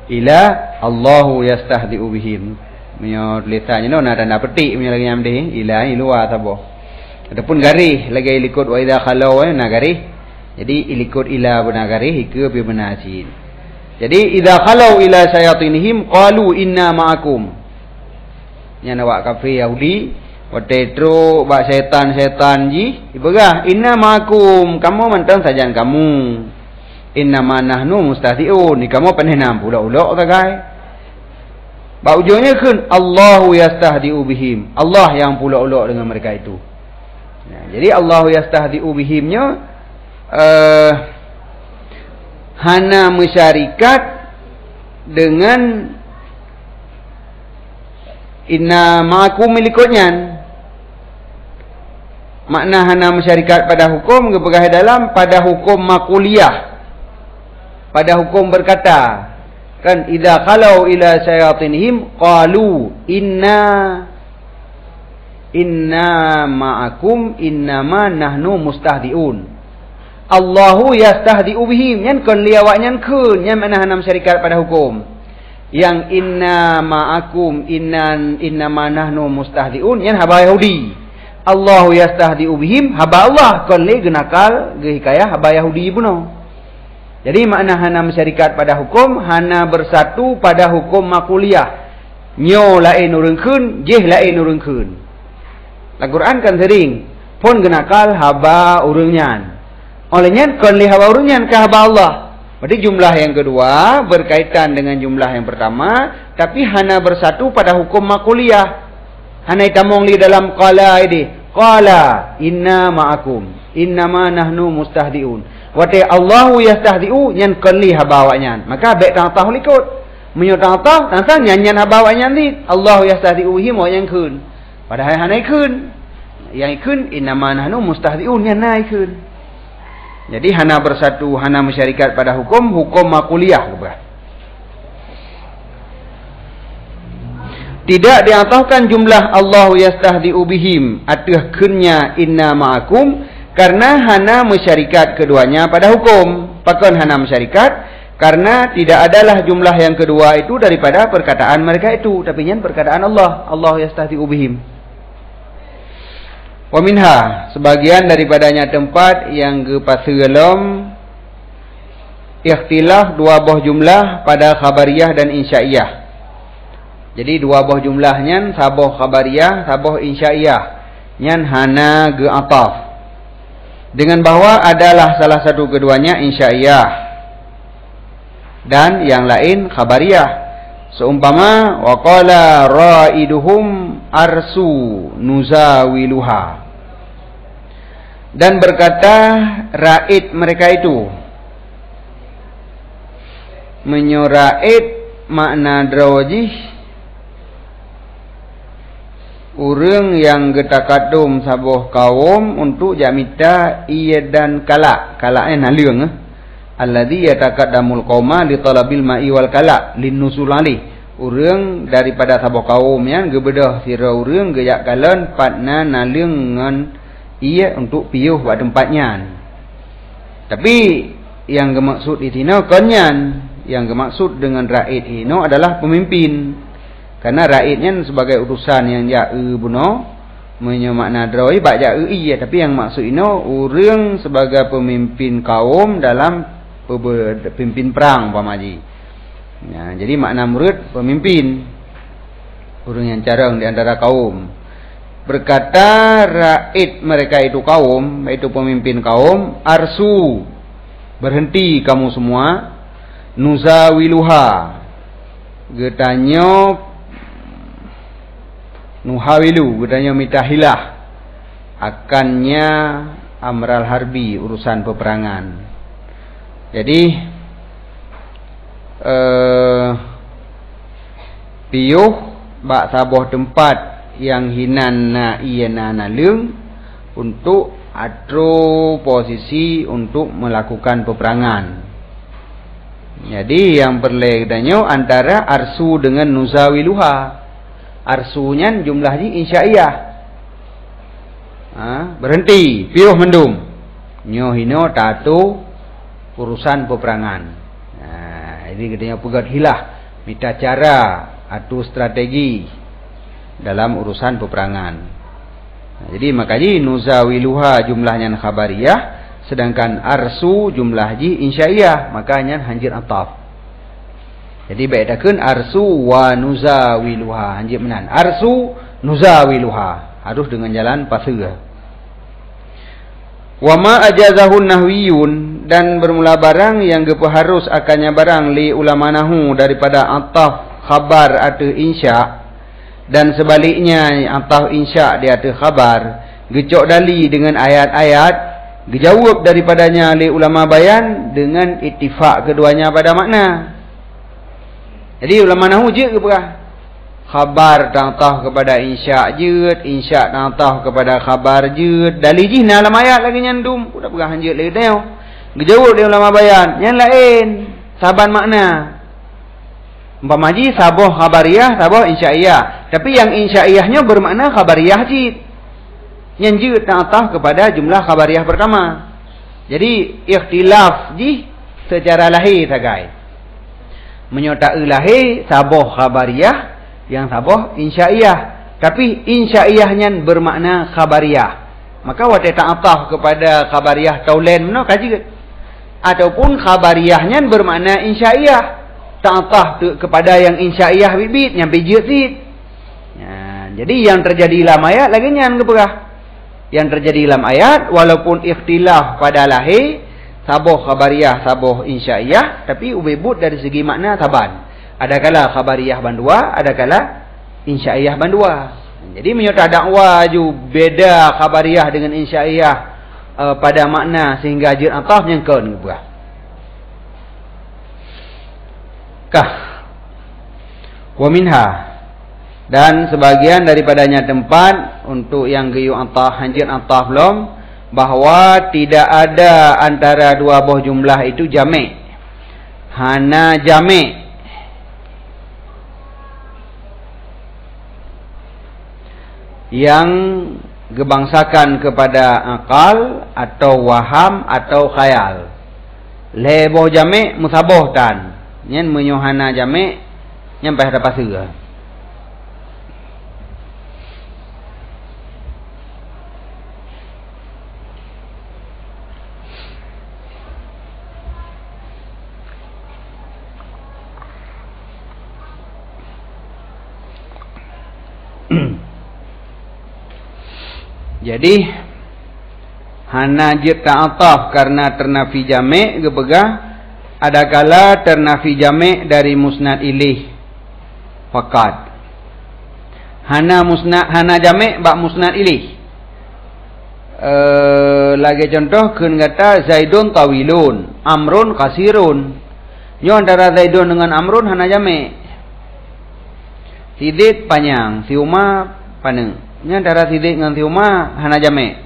Ila Allahu yastahdi'u bihim. Menyo tulisannya no ada petik punya lagi nyam deh. Ila ni luar tabo. Adapun garis lagi ilikut wa idza khalau na garis. Jadi ilikut ila benar garis ke bi benar sin. Jadi idza khalau ila syayatinihim qalu inna ma'akum. Nya nawak kafir Yahudi watetro ba setan-setan ji ibegah inna ma'akum, kamu mentang sajan kamu. Inna ma nahnu mustahzi'un, ni kamu penhenam pula-ulok tagai. Ba ujungnya kan Allahu yastahdi'u bihim, Allah yang pula-ulok dengan mereka itu. Jadi Allah yastahdi'u bihimnya hana masyarikat dengan inna ma'akum milikutnya. Makna hana masyarikat pada hukum kepegah dalam pada hukum makuliyah, pada hukum berkata kan idza khalau ila syayatinihim qalu inna ma'akum innama nahnu mustahdi'un. Allahu yastahdi'u bihim, yan kon liawak nyan kun, yan makna hana masyarikat pada hukum. Yang inna ma'akum innama nahnu mustahdi'un, yan haba Yahudi. Allahu yastahdi'u bihim, haba Allah, kon li genakal gehikayah haba Yahudi puno. Jadi makna hana masyarikat pada hukum, hana bersatu pada hukum makuliyah. Nyo lain urang kun, jeh lain urang kun. Al-Quran kan sering pun genakal haba urunyan. Olehnya kon li haba urunyan ke haba Allah. Berarti jumlah yang kedua berkaitan dengan jumlah yang pertama, tapi hana bersatu pada hukum makuliyah. Hana itamong li dalam qala ini. Qala inna ma'akum innama nahnu mustahdi'un. Wate Allahu yastahdi'u nyan kon li haba awaknyan. Maka baik tang-tang likut. Menyo tang-tang tang nyanyan haba awaknyan ni Allahu yastahdi'u him awaknyan kun. Padahal hana ikun. Yang ikun innama nahnu mustahdi'un, yang naikun. Jadi hana bersatu, hana masyarikat pada hukum makuliyah. Tidak diatahkan jumlah Allahu yastahdi'u bihim atah kunnya inna ma'akum karena hana masyarikat keduanya pada hukum. Pakon hana masyarikat karena tidak adalah jumlah yang kedua itu daripada perkataan mereka itu, tapi yang perkataan Allah. Allah yastahdi'u bihim. Wa minha, sebagian daripadanya tempat yang kepaselam ikhtilaf dua buah jumlah pada khabariyah dan insya'iyah. Jadi dua buah jumlahnya sabuh khabariyah, sabuh insya'iyah. Nyan hana ge ataf. Dengan bahwa adalah salah satu keduanya insya'iyah dan yang lain khabariyah. Seumpama waqala ra'iduhum arsu nuzawiluha. Dan berkata raid mereka itu. Menyo raid makna drawajih Urang yang getakadum sabuh kaum untuk jamita iya dan kala. Kalanya naliung. Alladzi yatakadamul qauma li talabil ma'i wal kala linnusul alih. Urang daripada sabuh kaum yang gebedah sira urang geyak kalan patna naliung ngan iya untuk piuh pada tempatnya. Tapi yang bermaksud di sini konyan, yang bermaksud dengan rakyat ini adalah pemimpin. Karena rakyatnya sebagai utusan yang ja'e buno menyemakna droi bak ja'e iya, tapi yang maksud ini urang sebagai pemimpin kaum dalam pemimpin perang pamaji. Ya, jadi makna murid pemimpin. Urang yang carang di antara kaum. Berkata rakyat mereka itu kaum, itu pemimpin kaum, arsu, berhenti kamu semua, nuzawiluha, getanyo nuhawilu, getanyo mitahilah, akannya amral harbi, urusan peperangan. Jadi piuh bak sabuh tempat yang hinan na iya na leung untuk atro posisi untuk melakukan peperangan. Jadi yang berledanyo antara arsu dengan nuzawiluha. Arsunya jumlahnya insya'iyah. Berhenti, piuh mendum. Nyohino tato urusan peperangan. Ini katanya pegat hilah, minta cara atau strategi dalam urusan peperangan. Jadi makanya nuzawiluha jumlahnya khabariyah, sedangkan arsu jumlahnya insya'iyah, makanya hanjir ataf. Jadi bedakan arsu wa nuzawiluha, hanjir menan. Arsu nuzawiluha harus dengan jalan pasir. Wa ma ajazahun nahwiyun, dan bermula barang yang harus akannya barang li ulama nahu daripada ataf khabar atau insya, dan sebaliknya ataf insya di atas khabar, gecok dali dengan ayat-ayat, gejawab daripadanya li ulama bayan dengan ittifaq keduanya pada makna. Jadi ulama nahu je kepada khabar tantah kepada insya je, insya tantah kepada khabar je, dali je dalam ayat lagi nyandum, udah pegah je lagi dah. Gejawab di ulama bayan, yang lain saban makna. Umpamaji sabuh khabariyah, sabuh insya'iyah. Tapi yang insya'iyahnya bermakna khabariyah jid. Yang jid ta'atah kepada jumlah khabariyah pertama. Jadi ikhtilaf jid secara lahir sagai. Menyotai lahir sabuh khabariyah, yang sabuh insya'iyah. Tapi insya'iyahnya bermakna khabariyah. Maka wate ta'atah kepada khabariyah taulen mana kaji. Ataupun khabariyahnya bermakna insya'iyah. Ta'atah kepada yang insya'iyah bibit, yang bijit. Ya, jadi yang terjadi dalam ayat lagi yang keberah. Yang terjadi dalam ayat walaupun ikhtilaf pada lahir sabuh khabariyah, sabuh insya'iyah, tapi ubebut dari segi makna saban. Adakala khabariyah bandua, adakala insya'iyah bandua. Jadi menyerta dakwah ju beda khabariyah dengan insya'iyah pada makna sehingga jir ataf yang kau ni keberah. Wa minha, dan sebagian daripadanya tempat untuk yang geyu atah hanjir atah belum, bahwa tidak ada antara dua buah jumlah itu jami', hana jami' yang gebangsakan kepada akal atau waham atau khayal. Leboh jami' musaboh tan nyen menyohana jami' nyampai ada pasir. Jadi hana jid ta'ataf karena ternafi jami' gebegah, adakala ternafi jami' dari musnad ilih fakat. Hana musnad, hana jami' bak musnad ilih. Lagi contoh keun kata Zaidun tawilun, Amrun kasirun. Yo antara Zaidun dengan Amrun hana jami'. Si Zaid panjang, si Umar paneng. nya antara siddiq dengan tiuma hana jame'.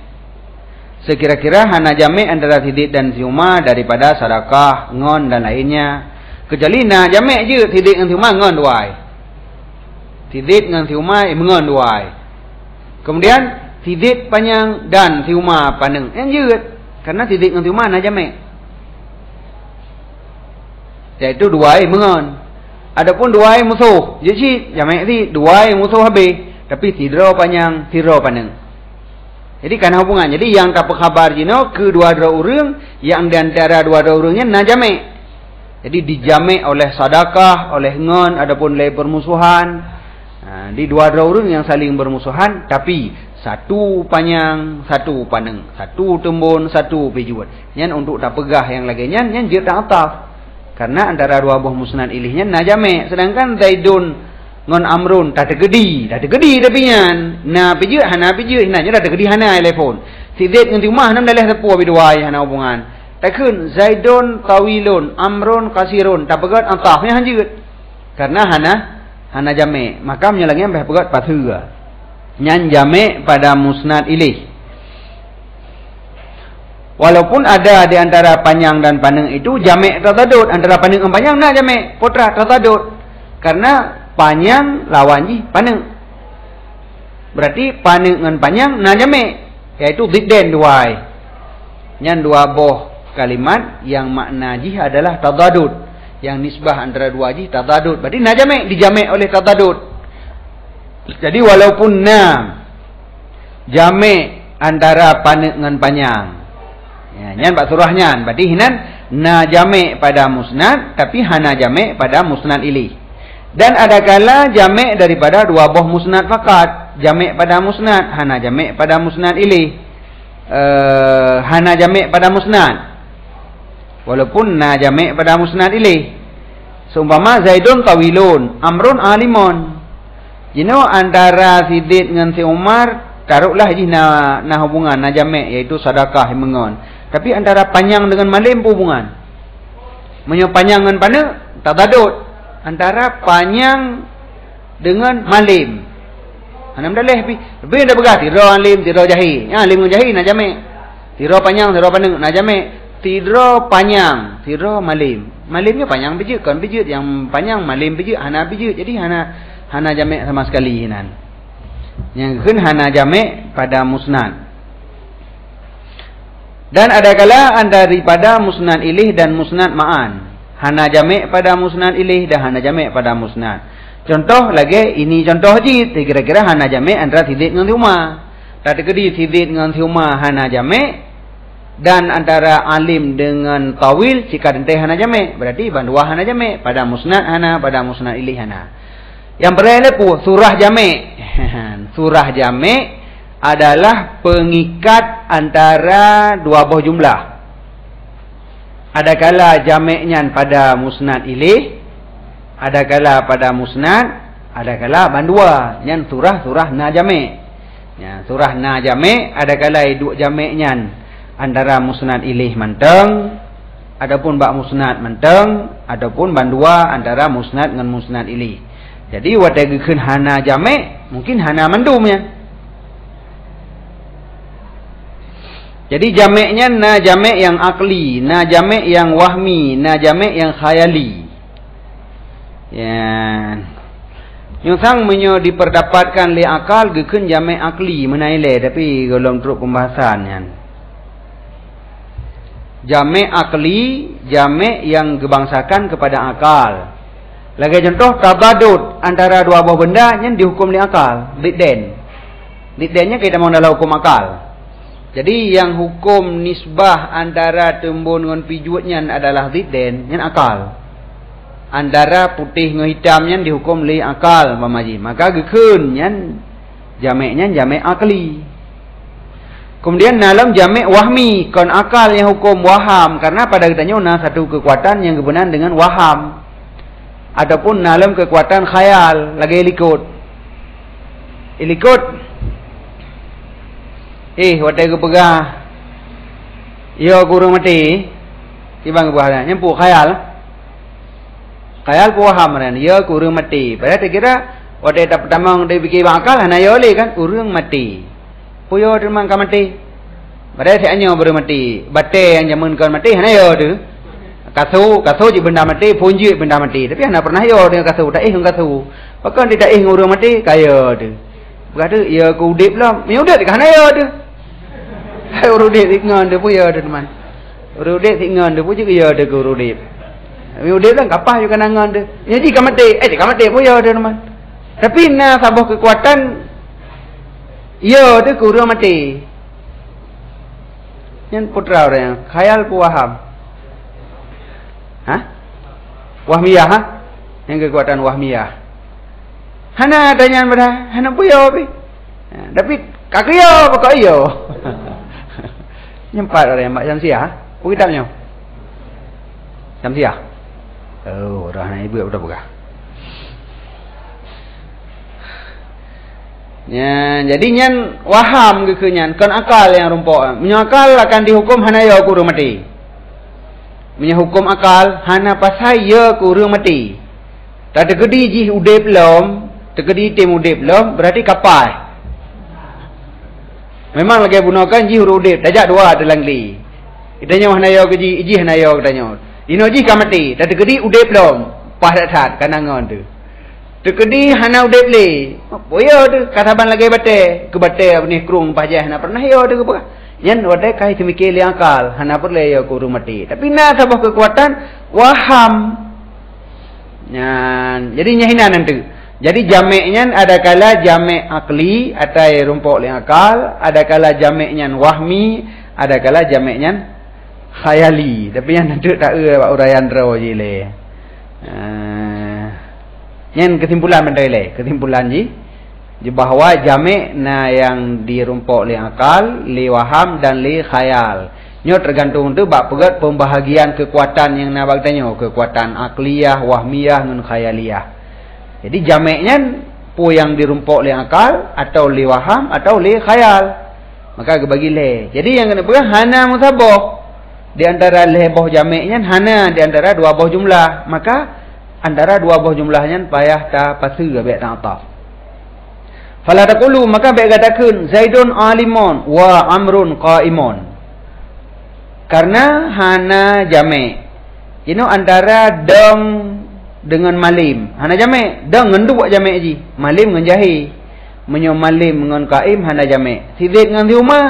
Sekira-kira hana jame' antara siddiq dan tiuma daripada sedekah, ngon dan lainnya. Kecuali na jame' je siddiq dengan tiuma ngon duai. Siddiq dengan tiuma ngon duai. Kemudian siddiq panjang dan tiuma paneng. Yang je karena siddiq dengan tiuma na jame'. Iaitu duai mengon. Adapun duai musuh, jadi jame' ni duai musuh habis, tapi tidro panjang, tiro paneng. Jadi kan hubungan. Jadi yang tak khabar jino kedua-dua orang yang di antara dua-dua orangnya na jame'. Jadi dijame' oleh sedekah, oleh ngon, adapun oleh permusuhan. Di dua-dua orang yang saling bermusuhan, tapi satu panjang, satu paneng, satu tembun, satu pejuat. Yang untuk tak pegah yang lagi yang dia tak ataf. Karena antara dua buah musnad ilihnya na jame'. Sedangkan Zaidun ngon Amrun tak tegedi tapi nyan na piju hana piju hinanya tak tegedi hana telefon. Siddiq dengan tiuma hana daleh tepu biduai hana hubungan. Takun Zaidun tawilun, Amrun kasirun, tak pegat antafnya hanjut. Karena hana jame'. Maka menyalangnya ambeh pegat pathuga. Nyan jame' pada musnad ilih. Walaupun ada di antara panjang dan paneng itu jame' tadadud. Antara paneng dan panjang na jame' putra tadadud. Karena panjang lawan ji paneng. Berarti paneng dengan panjang na jame', yaitu didden duai. Yang dua boh kalimat yang makna ji adalah tadadud. Yang nisbah antara dua ji tadadud. Berarti na jame' dijame' oleh tadadud. Jadi walaupun na jame' antara paneng dengan panjang. Ya, nyan bak surahnya. Berarti hinan na jame' pada musnad tapi hana jame' pada musnad ilih. Dan ada kala jame' daripada dua buah musnad fakat. Jame' pada musnad, hana jame' pada musnad ilih. Hana jame' pada musnad. Walaupun na jame' pada musnad ilih. Seumpama Zaidun tawilun, Amrun alimun. Jino antara Siddiq dengan si Umar taruhlah ji na hubungan na jame' iaitu sedekah mengon. Tapi antara panjang dengan malim hubungan. Menyo panjang dengan pana tadadud. Antara panjang dengan malim. Anam daleh tapi dah begah tiro alim tiro jahi. Ya alim dengan jahi na jame'. Tiro panjang tiro panjang na jame'. Tiro panjang tiro malim. Malimnya panjang biji kan biji yang panjang malim biji hana biji. Jadi hana jame' sama sekali hinan. Yang kun hana jame' pada musnad. Dan ada kala daripada musnad ilih dan musnad ma'an. Hana jame' pada musnad ilih dan hana jame' pada musnad. Contoh lagi, ini contoh je. Kira-kira hana jame' antara siddiq dengan tiuma. Tak tegedi siddiq dengan tiuma hana jame'. Dan antara alim dengan tawil, jika dente hana jame'. Berarti bandua hana jame' pada musnad hana, pada musnad ilih hana. Yang pertama surah jame'. Surah jame' adalah pengikat antara dua buah jumlah. Ada kala jame' pada musnad ilih, ada kala pada musnad, ada kala bandua. Yang surah na jame'. Ya, surah na jame' ada kala dua jame' antara musnad ilih menteng, adapun bak musnad menteng, adapun bandua antara musnad dengan musnad ilih. Jadi wadageun hana jame' mungkin hana mandumnya. Jadi jame'-nya na jame' yang akli, na jame' yang wahmi, na jame' yang khayali. Ya. Yang sang menyo diperdapatkan li akal gekeun jame' akli menaile tapi golong teruk pembahasannya. Jame' akli, jame' yang gebangsakan kepada akal. Lagi contoh tabadud antara dua buah benda yang dihukum li akal, didden. Diddennya kita mau dalam hukum akal. Jadi yang hukum nisbah antara tembun dengan pijuatnya adalah didden, yang akal. Antara putih dengan hitamnya dihukum li akal, mamaji. Maka gekeun yang jame'-nya jame' akli. Kemudian dalam jame' wahmi, kon akal yang hukum waham, karena pada kitanya una satu kekuatan yang kebenaran dengan waham. Ataupun dalam kekuatan khayal, lagi ilikut. Wadah ke pegah. Yo kurang mati. Tibang buahnya nyempu khayal. Khayal ku waham ran. Yo kurang mati. Pada kira Waktu tak pertama dia fikir bakal hana yo le kan urang mati. Puyo tu mang ka mati. Badai si anyo baru mati. Bate yang jamun kan mati hana yo tu. Kasu je benda mati, punji benda mati. Tapi hana pernah yo dengan kasu, tak kasu. Pakan dia tak urang mati kaya tu. Berkata ya ku udip lah. Mi udip hana yo tu. Hai urudip ngan dia puyo tu teman. Urudip ngan dia puji ya tu ku urudip. Mi udip lah kapah juga nangan dia. Jadi ka mati, ka mati puyo tu teman. Tapi na sabah kekuatan ya tu kurang mati. Yang putra orang khayal pu waham. Wahmiyah Yang kekuatan wahmiyah. Hana tanya pada hana puyo pi. Tapi kakio pokok iyo. Nyempat orang mak Syamsiah. Pu kitabnya. Syamsiah. Oh, orang ibu udah buka. Ya, jadi nyan waham ke nyan kan akal yang rumpok. Menyakal akan dihukum hana ya kurang mati. Menyahukum akal hana pasai ya kurang mati. Tak tegedi ji udip belum, tegedi tim udip belum berarti kapai. Memang lagi gunakan ji huruf udip, tajak dua dalam li. Kitanya hana ya ke ji hana ya katanya. Ino ji ka mati, tak tegedi udip belum, pas tat kanangan tu. Tekedi hana udep le. Boyo tu kataban lagi bate, ke bate ni krung pajah hana pernah yo tu ke. Yan wadai kai semikir li akal, hana perle yo ku mati. Tapi na sabah kekuatan waham. Yan, jadi nyahina nanti. Jadi jamaknya ada kala jamak akli atau rumpok li akal, ada kala jamaknya wahmi, ada kala jamaknya khayali. Tapi yang nanti tak uraian ro je le. Yang kesimpulan mendai kesimpulan ji bahawa jamak na yang dirumpok li akal, li waham dan li khayal. Nyo tergantung tu bab pegat pembahagian kekuatan yang nak tanya, kekuatan akliyah, wahmiyah dan khayaliyah. Jadi jamaknya pu yang dirumpok li akal atau li waham atau li khayal. Maka kebagi le. Jadi yang kena pegang hana musabah. Di antara leboh jamaknya hana di antara dua boh jumlah. Maka antara dua buah jumlahnya payah ta pasu baik tak ataf. Fala taqulu maka baik katakan Zaidun alimun wa Amrun qaimun. Karena hana jamak. Ini antara dong dengan malim. Hana jamak, dong ngenduk buat jamak ji. Malim dengan jahi. Menyo malim dengan qaim hana jamak. Sidid dengan tiuma.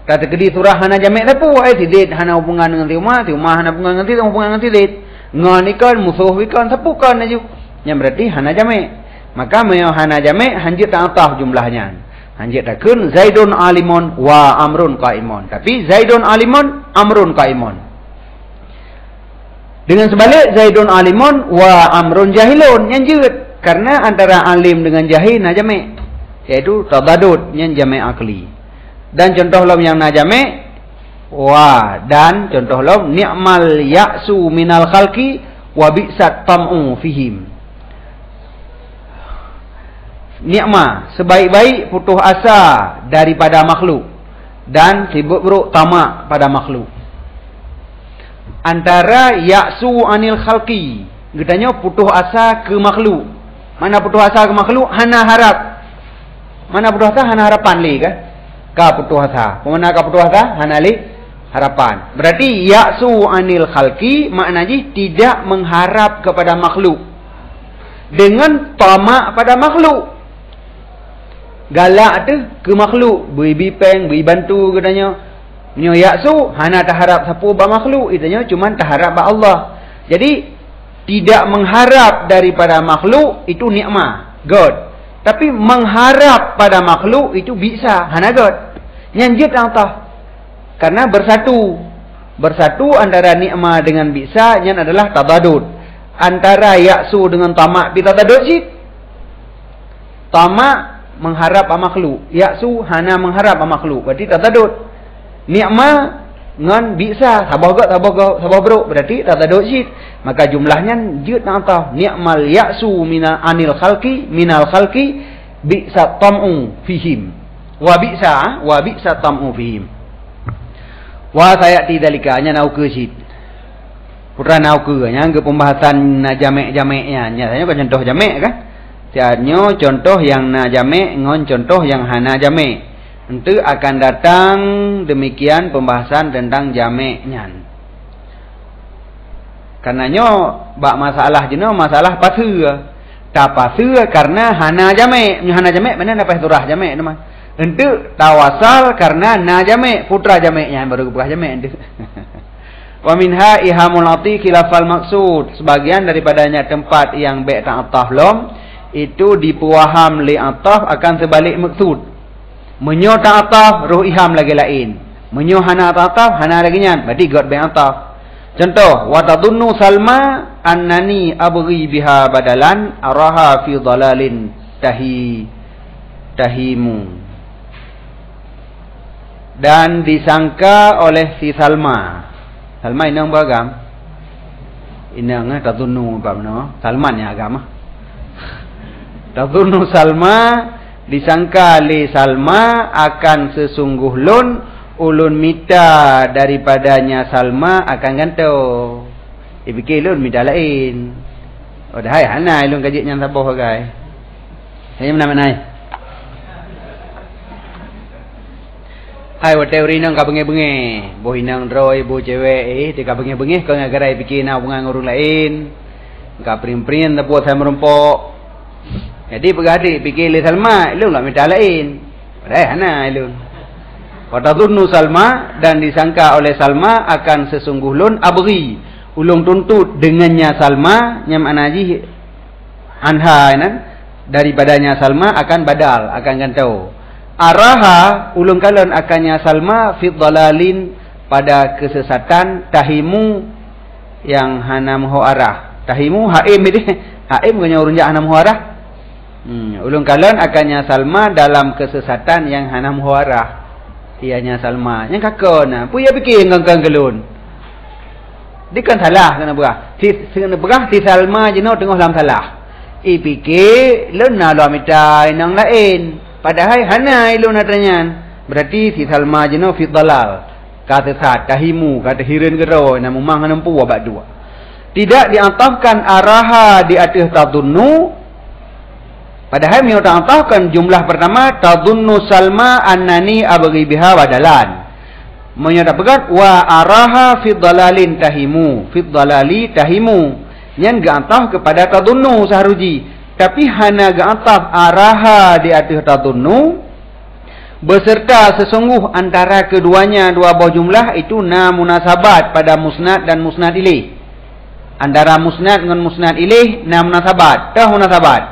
Kata kedi surah hana jamak tapu sidid hana hubungan dengan tiuma hana hubungan dengan sidid. Ngan ikan musuh ikan sepukan aja. Yang berarti hana jamak. Maka mayo hana jamak hanjit tak ataf jumlahnya. Hanjit takun Zaidun alimun wa Amrun qaimun. Tapi Zaidun alimun Amrun qaimun. Dengan sebalik Zaidun alimun wa Amrun jahilun yang jut. Karena antara alim dengan jahil na jamak. Yaitu tadadud yang jamak akli. Dan contoh lam yang na jamak wa dan contoh lom ni'mal ya'su minal khalqi wa bi'sat tam'u fihim. Ni'ma sebaik-baik putus asa daripada makhluk dan sibuk buruk tamak pada makhluk. Antara ya'su anil khalqi gedanya putus asa ke makhluk. Mana putus asa ke makhluk hana harap. Mana putus asa hana harapan li kan? Ka putus asa. Mana ka putus asa hana li harapan. Berarti ya'su anil khalqi maknanya tidak mengharap kepada makhluk dengan tamak pada makhluk. Galak tu ke makhluk, beri bipeng, beri bantu katanya. Nyo ya'su hana taharap siapa ba makhluk, itanya cuma taharap ba Allah. Jadi tidak mengharap daripada makhluk itu nikmat, God. Tapi mengharap pada makhluk itu bisa, hana God. Nyanjit Allah. Karena bersatu antara nikmat dengan bisa yang adalah tabadud. Antara ya'su dengan tamak bi tabadud sih. Tamak mengharap makhluk, ya'su hana mengharap makhluk. Berarti tabadud. Nikmat dengan bisa sabah bro berarti tabadud sih. Maka jumlahnya jut nak tahu ni'mal ya'su anil khalqi minal khalqi bi'sa tam'u fihim. Wa bi'sa tam'u fihim. Wa sayati dalika nya nau ke sit. Putra nau ke nya ke pembahasan jamak-jamaknya. Nyatanya kan contoh jamak kan. Tiadnya contoh yang na jamek ngon contoh yang hana jamek. Itu akan datang demikian pembahasan tentang jameknya. Karenanya bak masalah jeno masalah pasir. Tak pasir karena hana jamek. Hana jamek mana dapat surah jamek tu mah. Untuk tawasal karena na jamek, putra jameknya baru berah jamek itu. Wa minha ihamul ati khilafal maksud. Sebagian daripadanya tempat yang ba' ta'ataf lom itu dipuaham li ataf akan sebalik maksud. Menyo ta'ataf ruh iham lagi lain. Menyo hana ta'ataf hana lagi nyan. Berarti god ba' ataf. Contoh, wa tadunnu Salma annani abghi biha badalan araha fi dhalalin tahimu. Dan disangka oleh si Salma. Salma inang beragam. Inang tadunnu apa mana? Salman ya agama. Tadunnu Salma disangka li Salma akan sesungguh lun ulun mita daripadanya Salma akan ganto. Dipikir lun mita lain. Oh dah hai hana lun kajik yang saboh guys. Saya mana-mana. Hai wa teori nang ka benge-benge. Boh inang droi bo cewek di ka benge-benge kau ngagarai pikir na bunga ngurung lain. Ka prim-prim ta buat saya merompok. Jadi pegadi pikir li Salma, lu lah minta lain. Padahal hana lu. Watadunnu Salma dan disangka oleh Salma akan sesungguh lun abghi. Ulung tuntut dengannya Salma nyam anaji anha nan daripadanya Salma akan badal, akan gantau. Araha ulung kalon akannya Salma fi dhalalin pada kesesatan tahimu yang hanam ho arah. Tahimu haim ini. Haim punya urunja hanam ho arah. Ulung kalon akannya Salma dalam kesesatan yang hanam ho arah. Ianya Salma. Yang kakak puya fikir ngangkang kelun. Dia kan salah kena berah. Si Salma jenuh tengah dalam salah. Fikir lun na lo minta inang lain. Padahal hana ilun atanyan. Berarti si Salma jenuh fi dhalal. Kata sat tahimu kata hirin gero na memang nampu abad dua. Tidak diantafkan araha di atas tadunnu. Padahal miu diantafkan jumlah pertama tadunnu Salma annani abghi biha wadalan. Menyatakan wa araha fi dhalalin tahimu. Fi dhalali tahimu. Yang diantaf kepada tadunnu saharuji. Tapi hana ga'ataf araha di atas tadunnu beserta sesungguh antara keduanya dua buah jumlah itu na munasabat pada musnad dan musnad ilaih. Antara musnad dengan musnad ilaih na munasabat. Tah munasabat.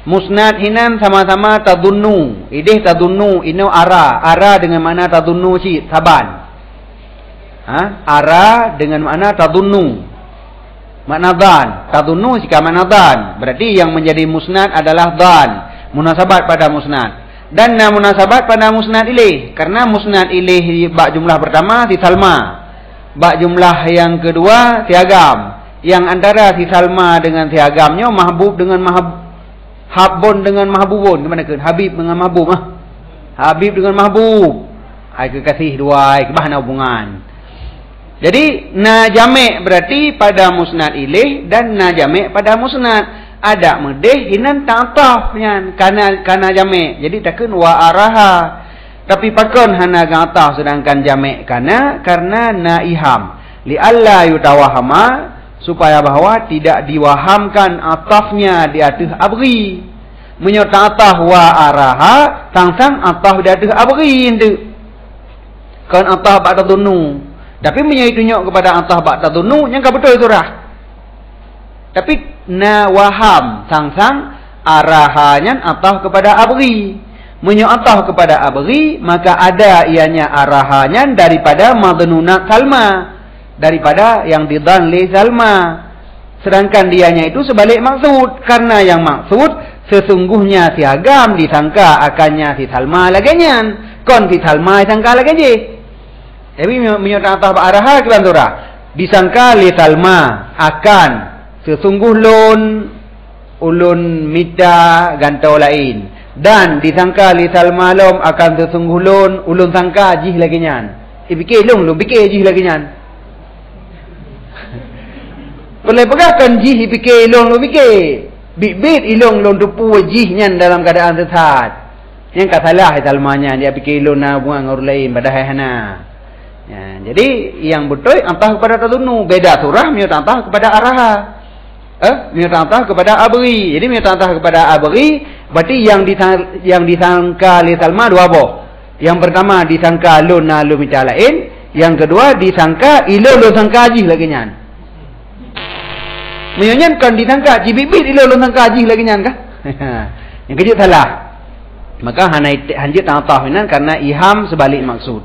Musnad hinan sama-sama tadunnu. Idih tadunnu ino ara. Ara dengan mana tadunnu si saban. Ara dengan mana tadunnu. Makna dhan. Tadunnu jika makna dhan. Berarti yang menjadi musnad adalah dhan. Munasabat pada musnad. Dan munasabat pada musnad ilaih. Karena musnad ilaih bak jumlah pertama si Salma. Bak jumlah yang kedua si Agam. Yang antara si Salma dengan si Agamnya mahbub dengan Habbun dengan mahbubun. Gimana ke? Habib dengan mahbub. Habib dengan mahbub. Hai kekasih dua. Kebahana hubungan. Jadi na jamek berarti pada musnad ilaih dan na jamek pada musnad. Ada medeh hinan ta'atafnya kana jamek. Jadi takkan wa araha. Tapi pakon hana ga'ataf sedangkan jamek karena na iham. Li alla yutawahama supaya bahawa tidak diwahamkan atafnya di atas abghi. Menyerta ataf wa araha sang-sang ataf di atas abghi itu. Kan ataf ba'da dunnu. Tapi menyaitunya kepada antah ba'da dunnu yang enggak betul surah. Tapi na waham sang-sang arahannya antah kepada abghi. Menyantah kepada abghi maka ada ianya arahannya daripada madnunat Salma. Daripada yang didan li Salma. Sedangkan dianya itu sebalik maksud. Karena yang maksud sesungguhnya si Agam disangka akannya si Salma laginya. Kon si Salma disangka lagi. Tapi menyatakan atah araha ke bantura. Disangka li Salma akan sesungguh ulun mita gantau lain. Dan disangka li Salma lom akan sesungguh ulun sangka jih lagi nyan. Fikir lum fikir jih lagi nyan. Boleh pegahkan jih fikir lum fikir. Bibit ilong lon tupu wajihnya dalam keadaan tetat. Yang kata salah talmanya dia fikir ilong na buang orang lain padahal hana. Ya, jadi yang betul antah kepada tatunu, beda surah miut antah kepada araha. Miut antah kepada abri. Jadi miut antah kepada abri berarti yang disangka li talma dua boh. Yang pertama disangka lon na lu micalain, yang kedua disangka ilong lu sangka ajih lagi nyan. Menyanyikan disangka cibibit ilo lu sangka ajih lagi nyan kah? Yang kejut salah. Maka hanjit antah minan karena iham sebalik maksud.